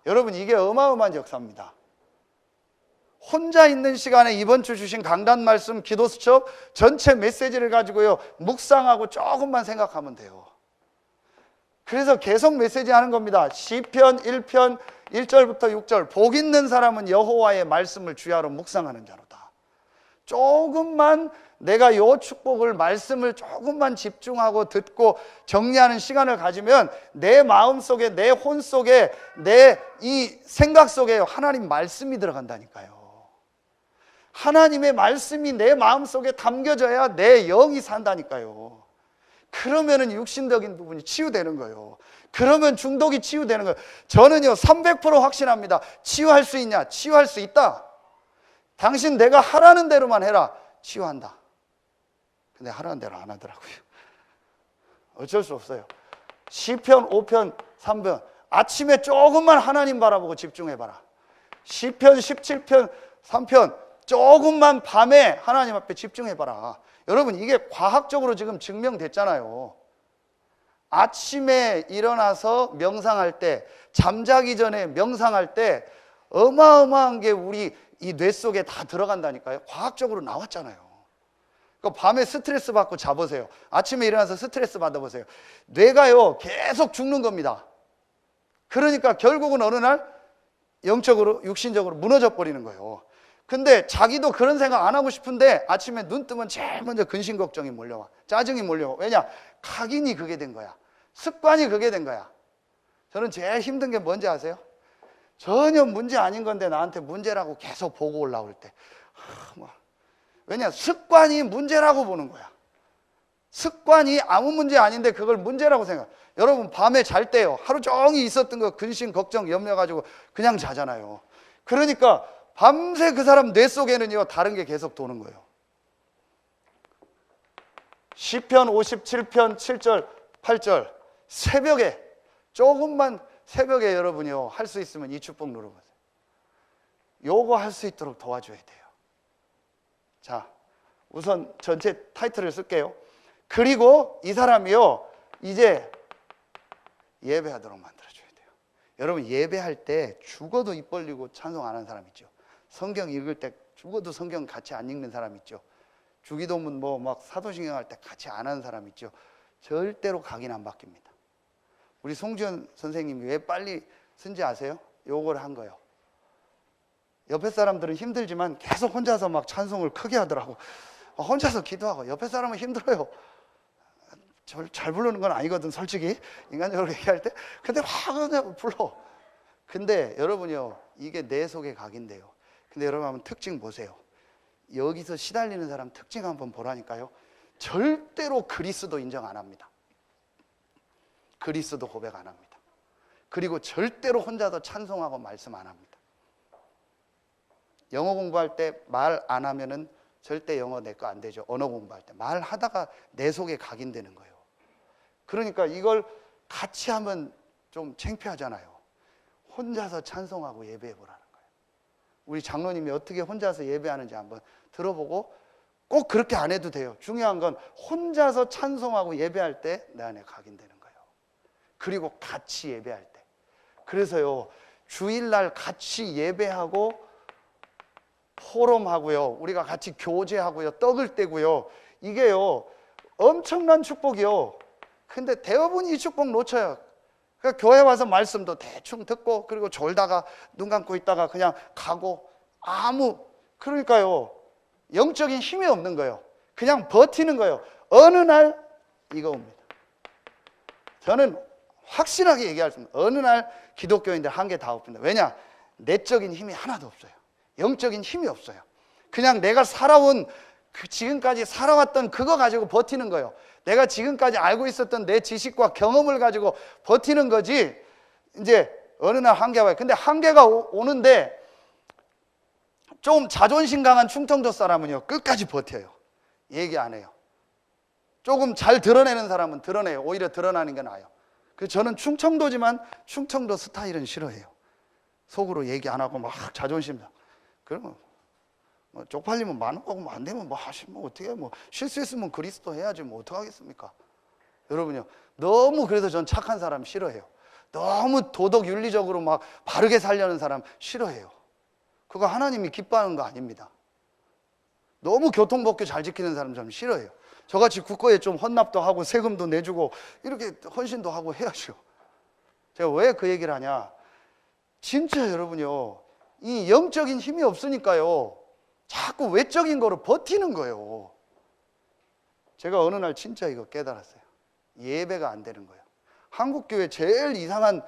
여러분, 이게 어마어마한 역사입니다. 혼자 있는 시간에 이번 주 주신 강단 말씀, 기도 수첩 전체 메시지를 가지고요, 묵상하고 조금만 생각하면 돼요. 그래서 계속 메시지 하는 겁니다. 시편 1편 1절부터 6절, 복 있는 사람은 여호와의 말씀을 주야로 묵상하는 자로다. 조금만 내가 요 축복을, 말씀을 조금만 집중하고 듣고 정리하는 시간을 가지면 내 마음 속에, 내 혼 속에, 내 이 생각 속에 하나님 말씀이 들어간다니까요. 하나님의 말씀이 내 마음 속에 담겨져야 내 영이 산다니까요. 그러면은 육신적인 부분이 치유되는 거예요. 그러면 중독이 치유되는 거예요. 저는요 300% 확신합니다. 치유할 수 있냐? 치유할 수 있다. 당신 내가 하라는 대로만 해라. 치유한다. 근데 하라는 대로 안 하더라고요. 어쩔 수 없어요. 시편 5편 3편, 아침에 조금만 하나님 바라보고 집중해봐라. 시편 17편 3편, 조금만 밤에 하나님 앞에 집중해봐라. 여러분, 이게 과학적으로 지금 증명됐잖아요. 아침에 일어나서 명상할 때, 잠자기 전에 명상할 때 어마어마한 게 우리 이 뇌 속에 다 들어간다니까요. 과학적으로 나왔잖아요. 그러니까 밤에 스트레스 받고 자보세요. 아침에 일어나서 스트레스 받아보세요. 뇌가요 계속 죽는 겁니다. 그러니까 결국은 어느 날 영적으로, 육신적으로 무너져 버리는 거예요. 근데 자기도 그런 생각 안 하고 싶은데 아침에 눈 뜨면 제일 먼저 근심 걱정이 몰려와. 짜증이 몰려와. 왜냐? 각인이 그게 된 거야. 습관이 그게 된 거야. 저는 제일 힘든 게 뭔지 아세요? 전혀 문제 아닌 건데 나한테 문제라고 계속 보고 올라올 때. 왜냐? 습관이 문제라고 보는 거야. 습관이 아무 문제 아닌데 그걸 문제라고 생각. 여러분, 밤에 잘 때요, 하루 종일 있었던 거 근심 걱정 염려 가지고 그냥 자잖아요. 그러니까 밤새 그 사람 뇌 속에는요 다른 게 계속 도는 거예요. 시편 57편 7절 8절, 새벽에 조금만, 새벽에 여러분이요 할 수 있으면 이 축복 누르보세요. 요거 할 수 있도록 도와줘야 돼요. 자, 우선 전체 타이틀을 쓸게요. 그리고 이 사람이요 이제 예배하도록 만들어줘야 돼요. 여러분, 예배할 때 죽어도 입 벌리고 찬송 안 하는 사람 있죠. 성경 읽을 때 죽어도 성경 같이 안 읽는 사람 있죠. 주기도문 뭐 막 사도신경 할 때 같이 안 하는 사람 있죠. 절대로 각인 안 바뀝니다. 우리 송지현 선생님이 왜 빨리 쓴지 아세요? 요걸 한 거예요. 옆에 사람들은 힘들지만 계속 혼자서 막 찬송을 크게 하더라고. 혼자서 기도하고. 옆에 사람은 힘들어요. 잘 부르는 건 아니거든, 솔직히 인간적으로 얘기할 때. 근데 막 불러. 근데 여러분이요, 이게 내 속에 각인돼요. 근데 여러분 한번 특징 보세요. 여기서 시달리는 사람 특징 한번 보라니까요. 절대로 그리스도 인정 안 합니다. 그리스도 고백 안 합니다. 그리고 절대로 혼자서 찬송하고 말씀 안 합니다. 영어 공부할 때 말 안 하면은 절대 영어 내 거 안 되죠. 언어 공부할 때 말하다가 내 속에 각인되는 거예요. 그러니까 이걸 같이 하면 좀 창피하잖아요. 혼자서 찬송하고 예배해 보라는 거예요. 우리 장로님이 어떻게 혼자서 예배하는지 한번 들어보고, 꼭 그렇게 안 해도 돼요. 중요한 건 혼자서 찬송하고 예배할 때 내 안에 각인되는 거예요. 그리고 같이 예배할 때. 그래서요, 주일날 같이 예배하고 포럼하고요, 우리가 같이 교제하고요, 떡을 떼고요, 이게요 엄청난 축복이요. 근데 대부분 이 축복 놓쳐요. 그러니까 교회 와서 말씀도 대충 듣고, 그리고 졸다가 눈 감고 있다가 그냥 가고, 그러니까요 영적인 힘이 없는 거예요. 그냥 버티는 거예요. 어느 날 이거 옵니다. 저는 확실하게 얘기할 수 있습니다. 어느 날 기독교인들 한계 다 엎습니다. 왜냐? 내적인 힘이 하나도 없어요. 영적인 힘이 없어요. 그냥 내가 살아온, 지금까지 살아왔던 그거 가지고 버티는 거예요. 내가 지금까지 알고 있었던 내 지식과 경험을 가지고 버티는 거지. 이제 어느 날 한계가 와요. 근데 한계가 오는데 좀 자존심 강한 충청도 사람은요 끝까지 버텨요. 얘기 안 해요. 조금 잘 드러내는 사람은 드러내요. 오히려 드러나는 게 나아요. 그래서 저는 충청도지만 충청도 스타일은 싫어해요. 속으로 얘기 안 하고 막 자존심. 그러면 뭐 쪽팔리면 많은 거고, 뭐 안 되면 뭐 하시면 어떻게, 뭐 실수했으면 그리스도 해야지 뭐 어떡하겠습니까? 여러분요, 너무, 그래서 전 착한 사람 싫어해요. 너무 도덕 윤리적으로 막 바르게 살려는 사람 싫어해요. 그거 하나님이 기뻐하는 거 아닙니다. 너무 교통법규 잘 지키는 사람 좀 싫어해요. 저같이 국고에 좀 헌납도 하고 세금도 내주고 이렇게 헌신도 하고 해야죠. 제가 왜 그 얘기를 하냐, 진짜 여러분요, 이 영적인 힘이 없으니까요 자꾸 외적인 거로 버티는 거예요. 제가 어느 날 진짜 이거 깨달았어요. 예배가 안 되는 거예요. 한국 교회 제일 이상한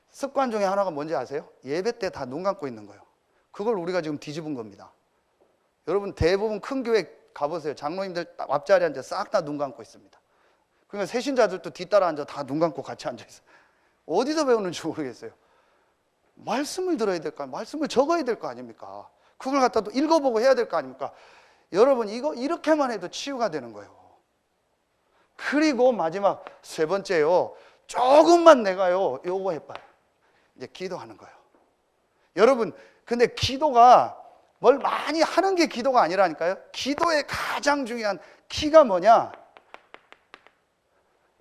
습관 중에 하나가 뭔지 아세요? 예배 때 다 눈 감고 있는 거예요. 그걸 우리가 지금 뒤집은 겁니다. 여러분 대부분 큰 교회 가보세요. 장로님들 앞자리에 앉아 싹 다 눈 감고 있습니다. 그러니까 새신자들도 뒤따라 앉아 다 눈 감고 같이 앉아 있어요. 어디서 배우는지 모르겠어요. 말씀을 들어야 될 거 아닙니까? 말씀을 적어야 될 거 아닙니까? 그걸 갖다 또 읽어보고 해야 될 거 아닙니까? 여러분 이거 이렇게만 해도 치유가 되는 거예요. 그리고 마지막 세 번째요, 조금만 내가요 요거 해봐요. 이제 기도하는 거예요. 여러분 근데 기도가 뭘 많이 하는 게 기도가 아니라니까요. 기도의 가장 중요한 키가 뭐냐?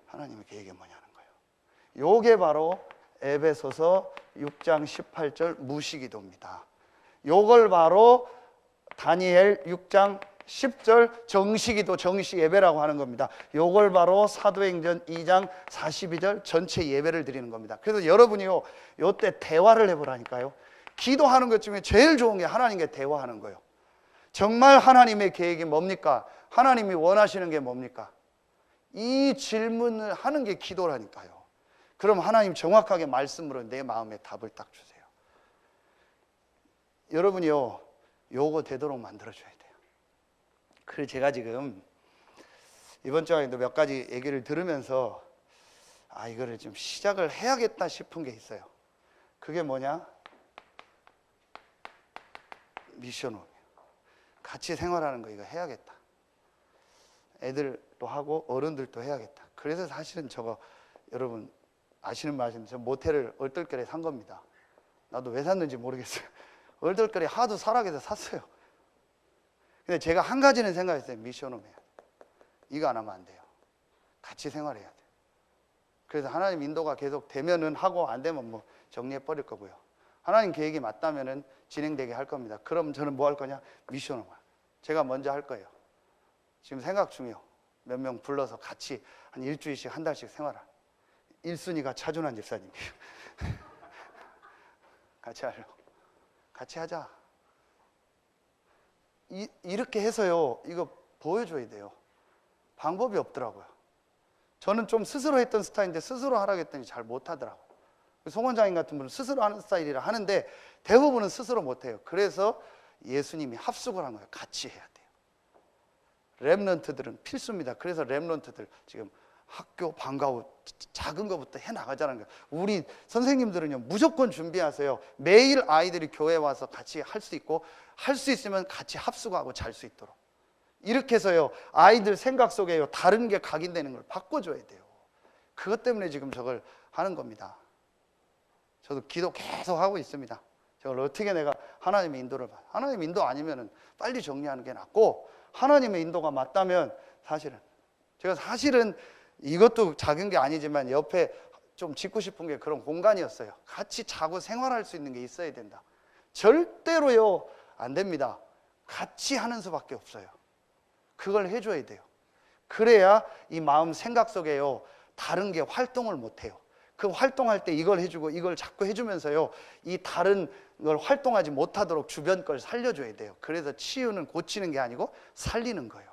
하나님의 계획이 뭐냐는 거예요. 요게 바로 에베소서 6장 18절 무시기도입니다. 요걸 바로 다니엘 6장 10절 정시기도, 정시예배라고 하는 겁니다. 요걸 바로 사도행전 2장 42절 전체 예배를 드리는 겁니다. 그래서 여러분이요 요때 대화를 해보라니까요. 기도하는 것 중에 제일 좋은 게 하나님께 대화하는 거예요. 정말 하나님의 계획이 뭡니까? 하나님이 원하시는 게 뭡니까? 이 질문을 하는 게 기도라니까요. 그럼 하나님 정확하게 말씀으로 내 마음에 답을 딱 주세요. 여러분이요 요거 되도록 만들어줘야 돼요. 그래서 제가 지금 이번 주에도 몇 가지 얘기를 들으면서 이거를 좀 시작을 해야겠다 싶은 게 있어요. 그게 뭐냐? 미션홈이에요. 같이 생활하는 거 이거 해야겠다. 애들도 하고 어른들도 해야겠다. 그래서 사실은 저거 여러분 아시는 말씀, 저 모텔을 얼떨결에 산 겁니다. 나도 왜 샀는지 모르겠어요. 얼떨결에 하도 살아계서 샀어요. 근데 제가 한 가지는 생각했어요. 미션홈 해야 돼. 이거 안 하면 안 돼요. 같이 생활해야 돼요. 그래서 하나님 인도가 계속 되면은 하고 안 되면 뭐 정리해 버릴 거고요. 하나님 계획이 맞다면은 진행되게 할 겁니다. 그럼 저는 뭐 할 거냐? 미션홈. 제가 먼저 할 거예요. 지금 생각 중이요. 몇 명 불러서 같이 한 일주일씩 한 달씩 생활할. 1순위가 차준환 집사님이에요. 같이 하려고. 같이 하자. 이렇게 해서요 이거 보여줘야 돼요. 방법이 없더라고요. 저는 좀 스스로 했던 스타일인데 스스로 하라고 했더니 잘 못하더라고요. 송 원장님 같은 분은 스스로 하는 스타일이라 하는데 대부분은 스스로 못해요. 그래서 예수님이 합숙을 한 거예요. 같이 해야 돼요. 렘넌트들은 필수입니다. 그래서 렘넌트들 지금 학교 방과 후 작은 것부터 해나가자는 거예요. 우리 선생님들은요 무조건 준비하세요. 매일 아이들이 교회 와서 같이 할 수 있고, 할 수 있으면 같이 합숙하고 잘 수 있도록 이렇게 해서요 아이들 생각 속에요 다른 게 각인되는 걸 바꿔줘야 돼요. 그것 때문에 지금 저걸 하는 겁니다. 저도 기도 계속 하고 있습니다. 저걸 어떻게 내가 하나님의 인도를 받아요. 하나님 인도 아니면 빨리 정리하는 게 낫고, 하나님의 인도가 맞다면 제가 사실은 이것도 작은 게 아니지만 옆에 좀 짓고 싶은 게 그런 공간이었어요. 같이 자고 생활할 수 있는 게 있어야 된다. 절대로요 안 됩니다. 같이 하는 수밖에 없어요. 그걸 해줘야 돼요. 그래야 이 마음 생각 속에요 다른 게 활동을 못해요. 그 활동할 때 이걸 해주고 이걸 자꾸 해주면서요 이 다른 걸 활동하지 못하도록 주변 걸 살려줘야 돼요. 그래서 치유는 고치는 게 아니고 살리는 거예요.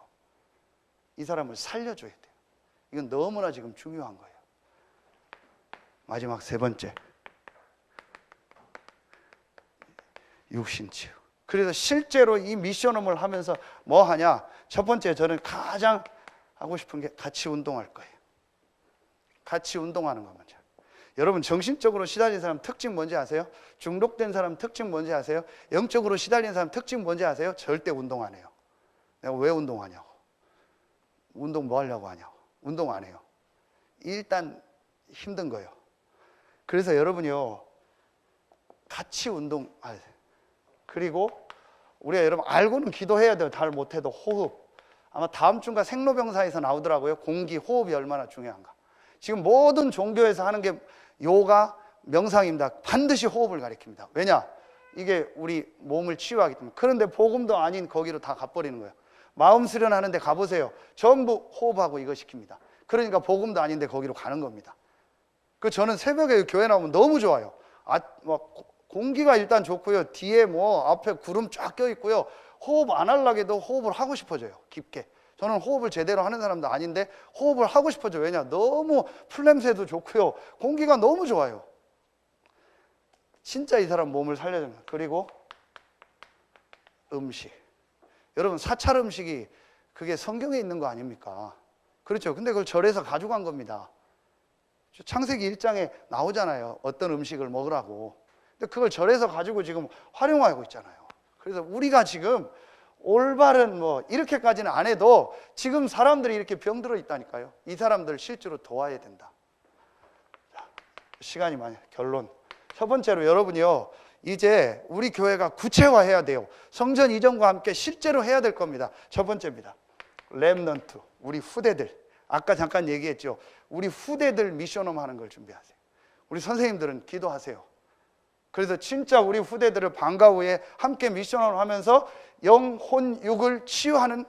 이 사람을 살려줘야 돼요. 이건 너무나 지금 중요한 거예요. 마지막 세 번째, 육신치유. 그래서 실제로 이 미션홈을 하면서 뭐 하냐? 첫 번째, 저는 가장 하고 싶은 게 같이 운동할 거예요. 같이 운동하는 거 먼저. 여러분, 정신적으로 시달린 사람 특징 뭔지 아세요? 중독된 사람 특징 뭔지 아세요? 영적으로 시달린 사람 특징 뭔지 아세요? 절대 운동 안 해요. 내가 왜 운동하냐고. 운동 뭐 하려고 하냐고. 운동 안 해요. 일단 힘든 거예요. 그래서 여러분이요 같이 운동하세요. 그리고 우리가 여러분 알고는 기도해야 돼요. 잘 못해도 호흡. 아마 다음 주인가 생로병사에서 나오더라고요. 공기, 호흡이 얼마나 중요한가. 지금 모든 종교에서 하는 게 요가, 명상입니다. 반드시 호흡을 가리킵니다. 왜냐? 이게 우리 몸을 치유하기 때문에. 그런데 복음도 아닌 거기로 다 가버리는 거예요. 마음 수련하는데 가보세요. 전부 호흡하고 이거 시킵니다. 그러니까 복음도 아닌데 거기로 가는 겁니다. 그 저는 새벽에 교회 나오면 너무 좋아요. 공기가 일단 좋고요. 뒤에 뭐 앞에 구름 쫙 껴 있고요. 호흡 안 하려고 호흡을 하고 싶어져요. 깊게. 저는 호흡을 제대로 하는 사람도 아닌데 호흡을 하고 싶어져요. 왜냐? 너무 풀냄새도 좋고요. 공기가 너무 좋아요. 진짜 이 사람 몸을 살려줍니다. 그리고 음식. 여러분, 사찰 음식이 그게 성경에 있는 거 아닙니까? 그렇죠. 근데 그걸 절에서 가져간 겁니다. 창세기 1장에 나오잖아요. 어떤 음식을 먹으라고. 근데 그걸 절에서 가지고 지금 활용하고 있잖아요. 그래서 우리가 지금 올바른 이렇게까지는 안 해도 지금 사람들이 이렇게 병들어 있다니까요. 이 사람들 실제로 도와야 된다. 자, 시간이 많이. 결론. 첫 번째로 여러분이요 이제 우리 교회가 구체화해야 돼요. 성전 이전과 함께 실제로 해야 될 겁니다. 첫 번째입니다. 렘넌트, 우리 후대들. 아까 잠깐 얘기했죠. 우리 후대들 미션홈 하는 걸 준비하세요. 우리 선생님들은 기도하세요. 그래서 진짜 우리 후대들을 방과 후에 함께 미션을 하면서 영, 혼, 육을 치유하는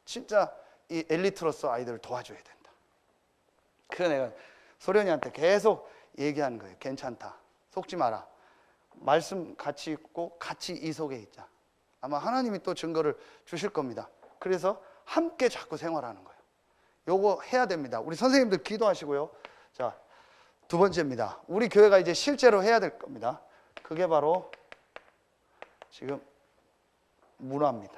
진짜 이 엘리트로서 아이들을 도와줘야 된다. 그래서 내가 소련이한테 계속 얘기하는 거예요. 괜찮다. 속지 마라. 말씀 같이 읽고 같이 이 속에 있자. 아마 하나님이 또 증거를 주실 겁니다. 그래서 함께 자꾸 생활하는 거예요. 요거 해야 됩니다. 우리 선생님들 기도하시고요. 자, 두 번째입니다. 우리 교회가 이제 실제로 해야 될 겁니다. 그게 바로 지금 문화입니다.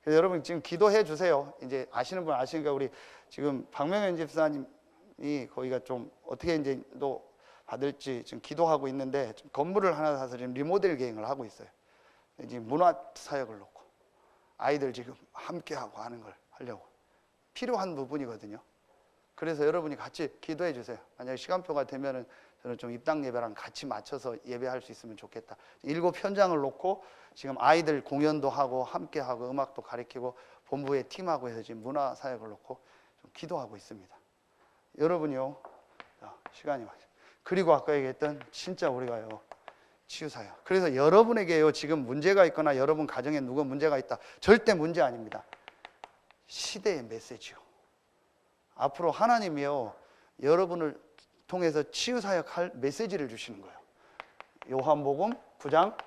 그래서 여러분 지금 기도해 주세요. 이제 아시는 분 아시니까 우리 지금 박명현 집사님이 거기가 좀 어떻게 이제 또 받을지 지금 기도하고 있는데 건물을 하나 사서 지금 리모델 계획을 하고 있어요. 지금 문화 사역을 놓고 아이들 지금 함께 하고 하는 걸 하려고 필요한 부분이거든요. 그래서 여러분이 같이 기도해 주세요. 만약에 시간표가 되면은 저는 좀 입당 예배랑 같이 맞춰서 예배할 수 있으면 좋겠다. 7 현장을 놓고 지금 아이들 공연도 하고 함께 하고 음악도 가르치고 본부의 팀하고 해서 지금 문화 사역을 놓고 좀 기도하고 있습니다. 여러분이요. 자, 시간이 많아요. 그리고 아까 얘기했던 진짜 우리가요. 치유사역. 그래서 여러분에게요. 지금 문제가 있거나 여러분 가정에 누가 문제가 있다. 절대 문제 아닙니다. 시대의 메시지요. 앞으로 하나님이요. 여러분을 통해서 치유사역할 메시지를 주시는 거예요. 요한복음 9장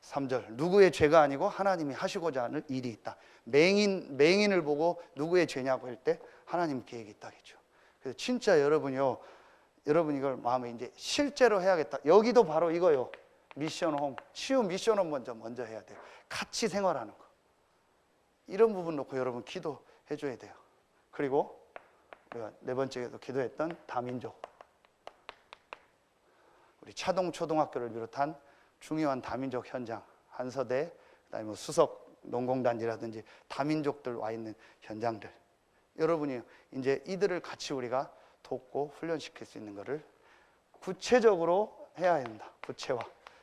3절. 누구의 죄가 아니고 하나님이 하시고자 하는 일이 있다. 맹인을 보고 누구의 죄냐고 할 때 하나님 계획이 있다겠죠. 그래서 진짜 여러분이요. 여러분 이걸 마음에 이제 실제로 해야겠다. 여기도 바로 이거요. 미션홈. 치유 미션홈 먼저 해야 돼요. 같이 생활하는 거. 이런 부분 놓고 여러분 기도해 줘야 돼요. 그리고 우리가 네 번째에도 기도했던 다민족. 우리 차동 초등학교를 비롯한 중요한 다민족 현장, 한서대, 그다음에 수석 농공단지라든지 다민족들 와 있는 현장들. 여러분이 이제 이들을 같이 우리가 돕고 훈련시킬 수 있는 것을 구체적으로 해야 된다. 구체화.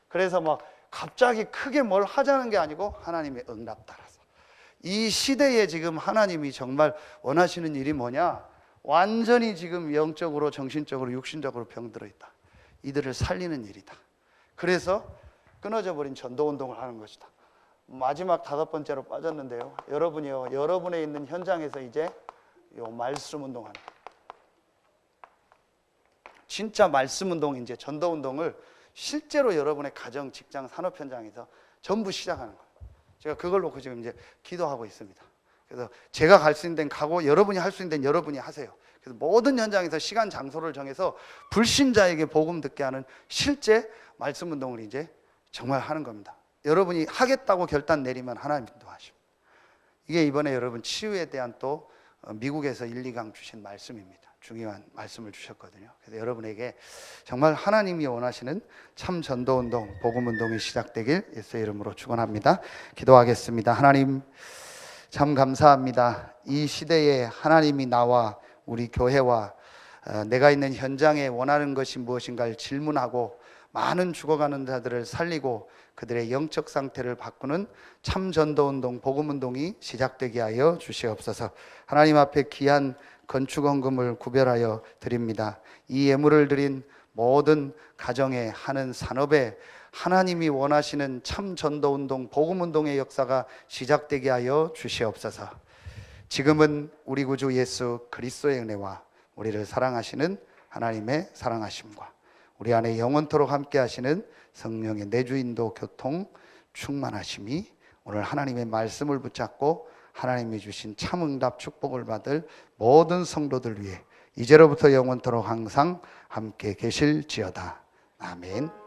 그래서 막 갑자기 크게 뭘 하자는 게 아니고 하나님의 응답 따라서. 이 시대에 지금 하나님이 정말 원하시는 일이 뭐냐? 완전히 지금 영적으로 정신적으로 육신적으로 병들어 있다. 이들을 살리는 일이다. 그래서 끊어져 버린 전도운동을 하는 것이다. 마지막 5번째로 빠졌는데요, 여러분이요, 여러분의 있는 현장에서 이제 요 말씀운동하는, 진짜 말씀운동, 이제 전도운동을 실제로 여러분의 가정, 직장, 산업 현장에서 전부 시작하는 거예요. 제가 그걸 놓고 지금 이제 기도하고 있습니다. 그래서 제가 갈 수 있는 데는 가고 여러분이 할 수 있는 데는 여러분이 하세요. 그래서 모든 현장에서 시간, 장소를 정해서 불신자에게 복음 듣게 하는 실제 말씀 운동을 이제 정말 하는 겁니다. 여러분이 하겠다고 결단 내리면 하나님 인도하십니다. 이게 이번에 여러분 치유에 대한 또 미국에서 1, 2강 주신 말씀입니다. 중요한 말씀을 주셨거든요. 그래서 여러분에게 정말 하나님이 원하시는 참 전도운동, 복음운동이 시작되길 예수의 이름으로 축원합니다. 기도하겠습니다. 하나님 참 감사합니다. 이 시대에 하나님이 나와 우리 교회와 내가 있는 현장에 원하는 것이 무엇인가를 질문하고 많은 죽어가는 자들을 살리고 그들의 영적 상태를 바꾸는 참 전도운동, 복음운동이 시작되게 하여 주시옵소서. 하나님 앞에 귀한 건축원금을 구별하여 드립니다. 이 예물을 드린 모든 가정에, 하는 산업에 하나님이 원하시는 참 전도운동, 복음운동의 역사가 시작되게 하여 주시옵소서. 지금은 우리 구주 예수 그리스도의 은혜와 우리를 사랑하시는 하나님의 사랑하심과 우리 안에 영원토록 함께 하시는 성령의 내주인도 교통 충만하심이 오늘 하나님의 말씀을 붙잡고 하나님이 주신 참 응답 축복을 받을 모든 성도들 위해 이제로부터 영원토록 항상 함께 계실지어다. 아멘.